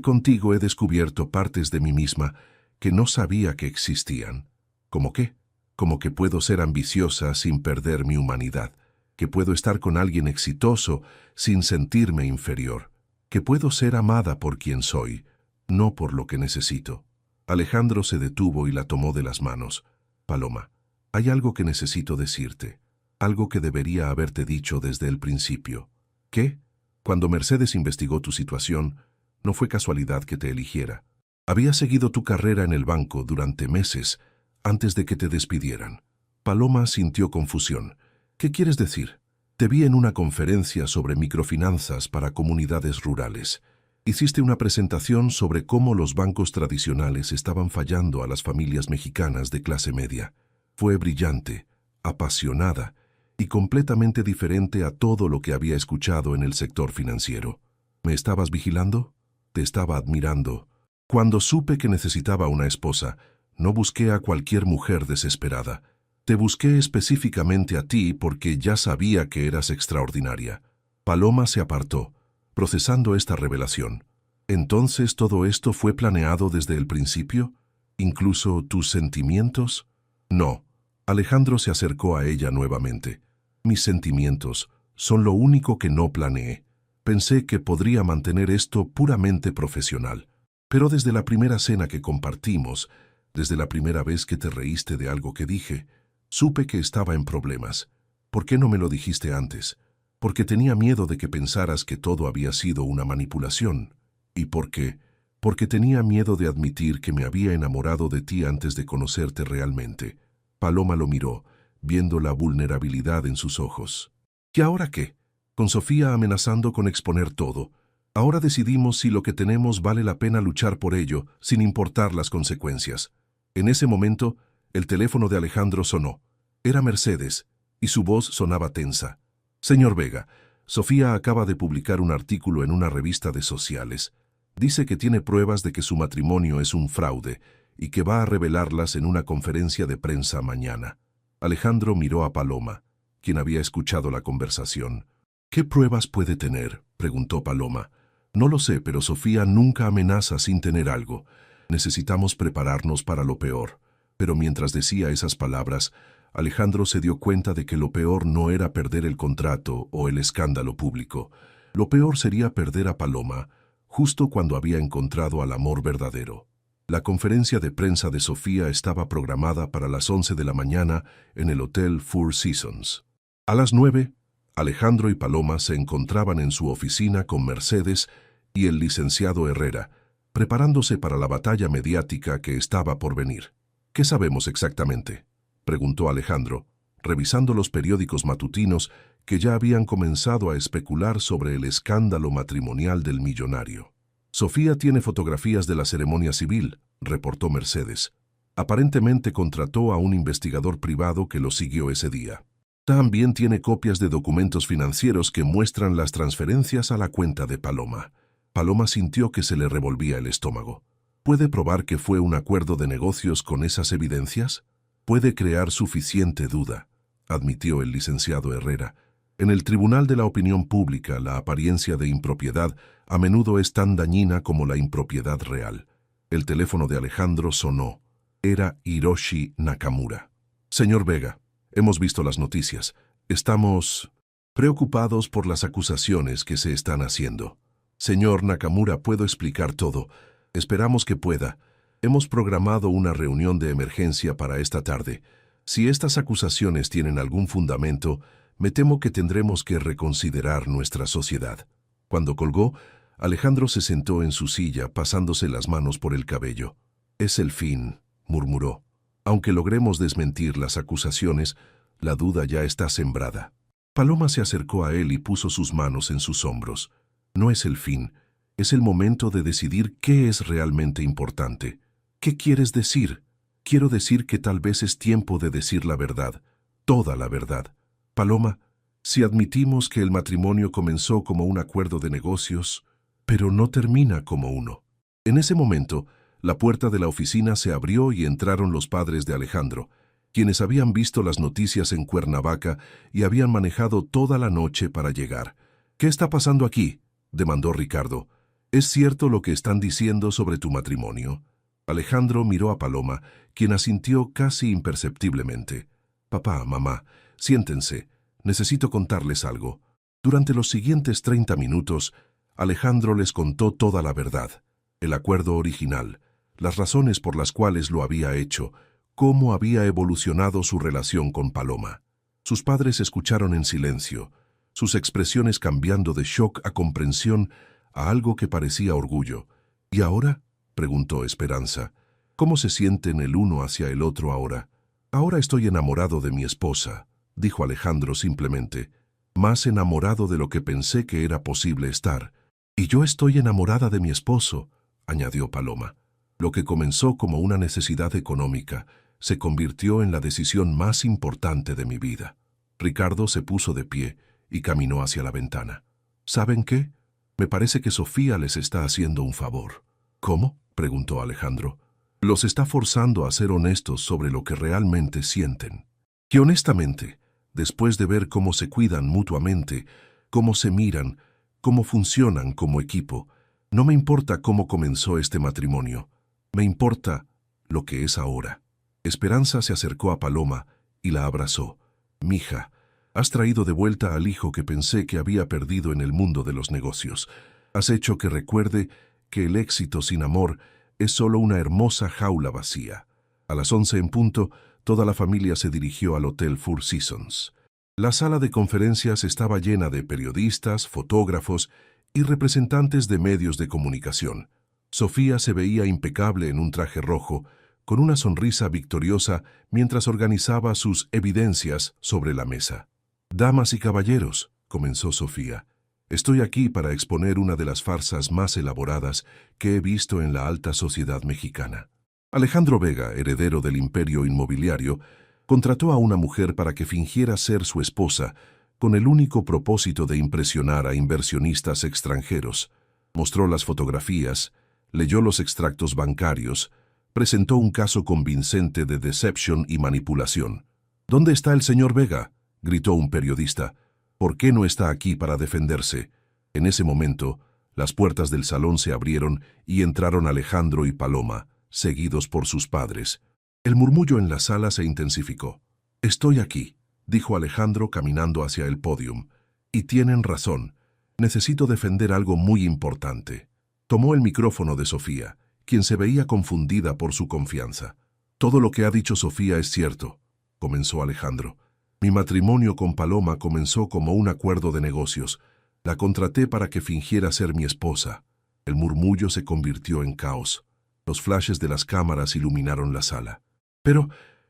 contigo he descubierto partes de mí misma que no sabía que existían. ¿Cómo qué? Como que puedo ser ambiciosa sin perder mi humanidad, que puedo estar con alguien exitoso sin sentirme inferior, que puedo ser amada por quien soy, no por lo que necesito. Alejandro se detuvo y la tomó de las manos. Paloma, hay algo que necesito decirte, algo que debería haberte dicho desde el principio. ¿Qué? Cuando Mercedes investigó tu situación, no fue casualidad que te eligiera. Había seguido tu carrera en el banco durante meses antes de que te despidieran. Paloma sintió confusión. ¿Qué quieres decir? Te vi en una conferencia sobre microfinanzas para comunidades rurales. Hiciste una presentación sobre cómo los bancos tradicionales estaban fallando a las familias mexicanas de clase media. Fue brillante, apasionada y completamente diferente a todo lo que había escuchado en el sector financiero. ¿Me estabas vigilando? Te estaba admirando. Cuando supe que necesitaba una esposa, no busqué a cualquier mujer desesperada. Te busqué específicamente a ti porque ya sabía que eras extraordinaria. Paloma se apartó, procesando esta revelación. ¿Entonces todo esto fue planeado desde el principio? ¿Incluso tus sentimientos? No. Alejandro se acercó a ella nuevamente. Mis sentimientos son lo único que no planeé. Pensé que podría mantener esto puramente profesional. Pero desde la primera cena que compartimos, desde la primera vez que te reíste de algo que dije, supe que estaba en problemas. ¿Por qué no me lo dijiste antes? Porque tenía miedo de que pensaras que todo había sido una manipulación. ¿Y por qué? Porque tenía miedo de admitir que me había enamorado de ti antes de conocerte realmente. Paloma lo miró, viendo la vulnerabilidad en sus ojos. ¿Y ahora qué? Con Sofía amenazando con exponer todo. Ahora decidimos si lo que tenemos vale la pena luchar por ello, sin importar las consecuencias. En ese momento, el teléfono de Alejandro sonó. Era Mercedes, y su voz sonaba tensa. Señor Vega, Sofía acaba de publicar un artículo en una revista de sociales. Dice que tiene pruebas de que su matrimonio es un fraude y que va a revelarlas en una conferencia de prensa mañana. Alejandro miró a Paloma, quien había escuchado la conversación. ¿Qué pruebas puede tener?, preguntó Paloma. No lo sé, pero Sofía nunca amenaza sin tener algo. Necesitamos prepararnos para lo peor. Pero mientras decía esas palabras, Alejandro se dio cuenta de que lo peor no era perder el contrato o el escándalo público. Lo peor sería perder a Paloma, justo cuando había encontrado al amor verdadero. La conferencia de prensa de Sofía estaba programada para las 11 de la mañana en el Hotel Four Seasons. A las 9, Alejandro y Paloma se encontraban en su oficina con Mercedes y el licenciado Herrera, preparándose para la batalla mediática que estaba por venir. ¿Qué sabemos exactamente?, preguntó Alejandro, revisando los periódicos matutinos que ya habían comenzado a especular sobre el escándalo matrimonial del millonario. Sofía tiene fotografías de la ceremonia civil, reportó Mercedes. Aparentemente contrató a un investigador privado que lo siguió ese día. También tiene copias de documentos financieros que muestran las transferencias a la cuenta de Paloma. Paloma sintió que se le revolvía el estómago. ¿Puede probar que fue un acuerdo de negocios con esas evidencias? Puede crear suficiente duda, admitió el licenciado Herrera. En el Tribunal de la Opinión Pública, la apariencia de impropiedad a menudo es tan dañina como la impropiedad real. El teléfono de Alejandro sonó. Era Hiroshi Nakamura. Señor Vega, hemos visto las noticias. Estamos preocupados por las acusaciones que se están haciendo. Señor Nakamura, puedo explicar todo. Esperamos que pueda. Hemos programado una reunión de emergencia para esta tarde. Si estas acusaciones tienen algún fundamento, me temo que tendremos que reconsiderar nuestra sociedad. Cuando colgó, Alejandro se sentó en su silla, pasándose las manos por el cabello. Es el fin, murmuró. Aunque logremos desmentir las acusaciones, la duda ya está sembrada. Paloma se acercó a él y puso sus manos en sus hombros. No es el fin, es el momento de decidir qué es realmente importante. ¿Qué quieres decir? Quiero decir que tal vez es tiempo de decir la verdad, toda la verdad. Paloma, si admitimos que el matrimonio comenzó como un acuerdo de negocios, pero no termina como uno. En ese momento, la puerta de la oficina se abrió y entraron los padres de Alejandro, quienes habían visto las noticias en Cuernavaca y habían manejado toda la noche para llegar. ¿Qué está pasando aquí?, demandó Ricardo. ¿Es cierto lo que están diciendo sobre tu matrimonio? Alejandro miró a Paloma, quien asintió casi imperceptiblemente. Papá, mamá, siéntense. Necesito contarles algo. Durante los siguientes 30 minutos, Alejandro les contó toda la verdad, el acuerdo original, las razones por las cuales lo había hecho, cómo había evolucionado su relación con Paloma. Sus padres escucharon en silencio, sus expresiones cambiando de shock a comprensión a algo que parecía orgullo. ¿Y ahora?, preguntó Esperanza. ¿Cómo se sienten el uno hacia el otro ahora? Ahora estoy enamorado de mi esposa, dijo Alejandro simplemente. Más enamorado de lo que pensé que era posible estar. Y yo estoy enamorada de mi esposo, añadió Paloma. Lo que comenzó como una necesidad económica se convirtió en la decisión más importante de mi vida. Ricardo se puso de pie y caminó hacia la ventana. ¿Saben qué? Me parece que Sofía les está haciendo un favor. ¿Cómo?, preguntó Alejandro. Los está forzando a ser honestos sobre lo que realmente sienten. Que honestamente, después de ver cómo se cuidan mutuamente, cómo se miran, cómo funcionan como equipo, no me importa cómo comenzó este matrimonio. Me importa lo que es ahora. Esperanza se acercó a Paloma y la abrazó. Mija, has traído de vuelta al hijo que pensé que había perdido en el mundo de los negocios. Has hecho que recuerde que el éxito sin amor es solo una hermosa jaula vacía. A las 11 en punto, toda la familia se dirigió al Hotel Four Seasons. La sala de conferencias estaba llena de periodistas, fotógrafos y representantes de medios de comunicación. Sofía se veía impecable en un traje rojo, con una sonrisa victoriosa mientras organizaba sus evidencias sobre la mesa. «Damas y caballeros», comenzó Sofía, «estoy aquí para exponer una de las farsas más elaboradas que he visto en la alta sociedad mexicana». Alejandro Vega, heredero del imperio inmobiliario, contrató a una mujer para que fingiera ser su esposa con el único propósito de impresionar a inversionistas extranjeros. Mostró las fotografías, leyó los extractos bancarios, presentó un caso convincente de decepción y manipulación. «¿Dónde está el señor Vega?», gritó un periodista. «¿Por qué no está aquí para defenderse?». En ese momento, las puertas del salón se abrieron y entraron Alejandro y Paloma, seguidos por sus padres. El murmullo en la sala se intensificó. «Estoy aquí», dijo Alejandro caminando hacia el pódium. «Y tienen razón. Necesito defender algo muy importante». Tomó el micrófono de Sofía, quien se veía confundida por su confianza. «Todo lo que ha dicho Sofía es cierto», comenzó Alejandro. «Mi matrimonio con Paloma comenzó como un acuerdo de negocios. La contraté para que fingiera ser mi esposa». El murmullo se convirtió en caos. Los flashes de las cámaras iluminaron la sala.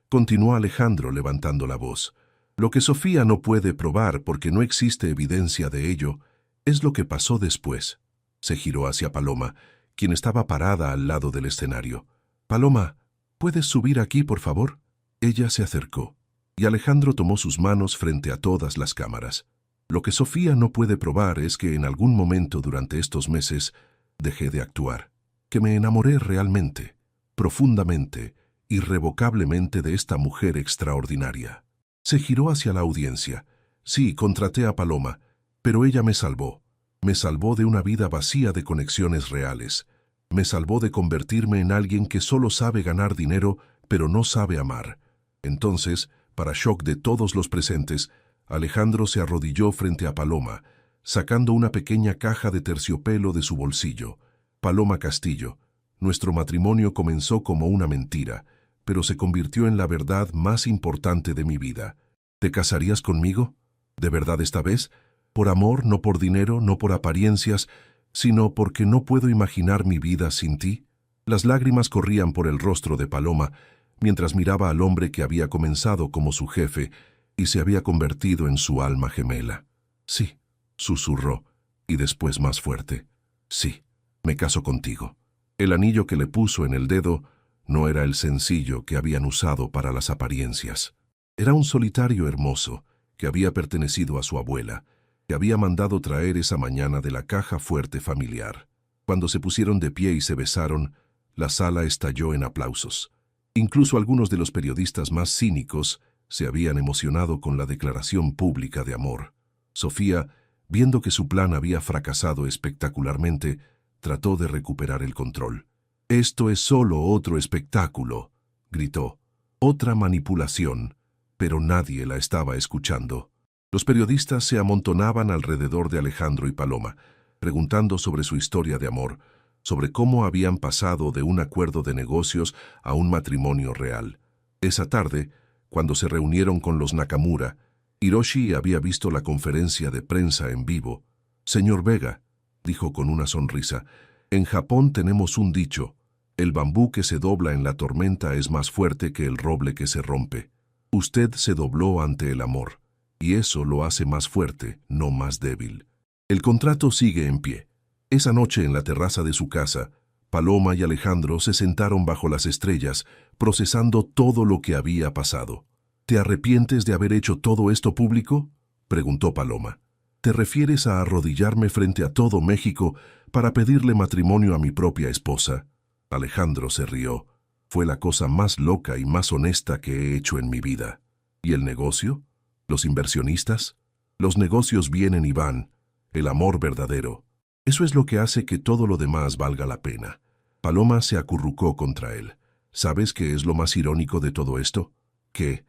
continuó Alejandro levantando la voz. Lo que Sofía no puede probar porque no existe evidencia de ello es lo que pasó después. Se giró hacia Paloma, quien estaba parada al lado del escenario. Paloma, ¿puedes subir aquí, por favor? Ella se acercó, y Alejandro tomó sus manos frente a todas las cámaras. Lo que Sofía no puede probar es que en algún momento durante estos meses dejé de actuar, que me enamoré realmente, profundamente, irrevocablemente de esta mujer extraordinaria. Se giró hacia la audiencia. Sí, contraté a Paloma, pero ella me salvó. Me salvó de una vida vacía de conexiones reales. Me salvó de convertirme en alguien que solo sabe ganar dinero, pero no sabe amar. Entonces, para shock de todos los presentes, Alejandro se arrodilló frente a Paloma, sacando una pequeña caja de terciopelo de su bolsillo. Paloma Castillo, nuestro matrimonio comenzó como una mentira, pero se convirtió en la verdad más importante de mi vida. ¿Te casarías conmigo? ¿De verdad esta vez? Por amor, no por dinero, no por apariencias, sino porque no puedo imaginar mi vida sin ti. Las lágrimas corrían por el rostro de Paloma, mientras miraba al hombre que había comenzado como su jefe y se había convertido en su alma gemela. Sí, susurró, y después más fuerte. Sí, me caso contigo. El anillo que le puso en el dedo no era el sencillo que habían usado para las apariencias. Era un solitario hermoso que había pertenecido a su abuela, que había mandado traer esa mañana de la caja fuerte familiar. Cuando se pusieron de pie y se besaron, la sala estalló en aplausos. Incluso algunos de los periodistas más cínicos se habían emocionado con la declaración pública de amor. Sofía, viendo que su plan había fracasado espectacularmente, trató de recuperar el control. «Esto es solo otro espectáculo», gritó. «Otra manipulación», pero nadie la estaba escuchando. Los periodistas se amontonaban alrededor de Alejandro y Paloma, preguntando sobre su historia de amor, sobre cómo habían pasado de un acuerdo de negocios a un matrimonio real. Esa tarde, cuando se reunieron con los Nakamura, Hiroshi había visto la conferencia de prensa en vivo. «Señor Vega», dijo con una sonrisa, «en Japón tenemos un dicho: el bambú que se dobla en la tormenta es más fuerte que el roble que se rompe. Usted se dobló ante el amor, y eso lo hace más fuerte, no más débil. El contrato sigue en pie». Esa noche en la terraza de su casa, Paloma y Alejandro se sentaron bajo las estrellas, procesando todo lo que había pasado. «¿Te arrepientes de haber hecho todo esto público?», preguntó Paloma. «¿Te refieres a arrodillarme frente a todo México para pedirle matrimonio a mi propia esposa?». Alejandro se rió. «Fue la cosa más loca y más honesta que he hecho en mi vida». «¿Y el negocio? ¿Los inversionistas? Los negocios vienen y van. El amor verdadero. Eso es lo que hace que todo lo demás valga la pena». Paloma se acurrucó contra él. «¿Sabes qué es lo más irónico de todo esto? Que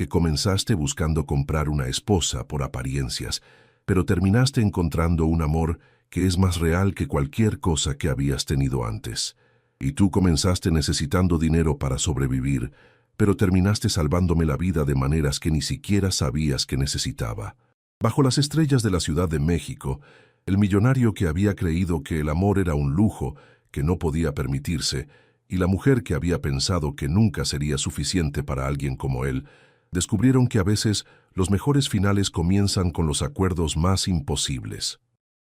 comenzaste buscando comprar una esposa por apariencias, pero terminaste encontrando un amor que es más real que cualquier cosa que habías tenido antes. Y tú comenzaste necesitando dinero para sobrevivir, pero terminaste salvándome la vida de maneras que ni siquiera sabías que necesitaba». Bajo las estrellas de la Ciudad de México, el millonario que había creído que el amor era un lujo que no podía permitirse, y la mujer que había pensado que nunca sería suficiente para alguien como él, descubrieron que a veces los mejores finales comienzan con los acuerdos más imposibles.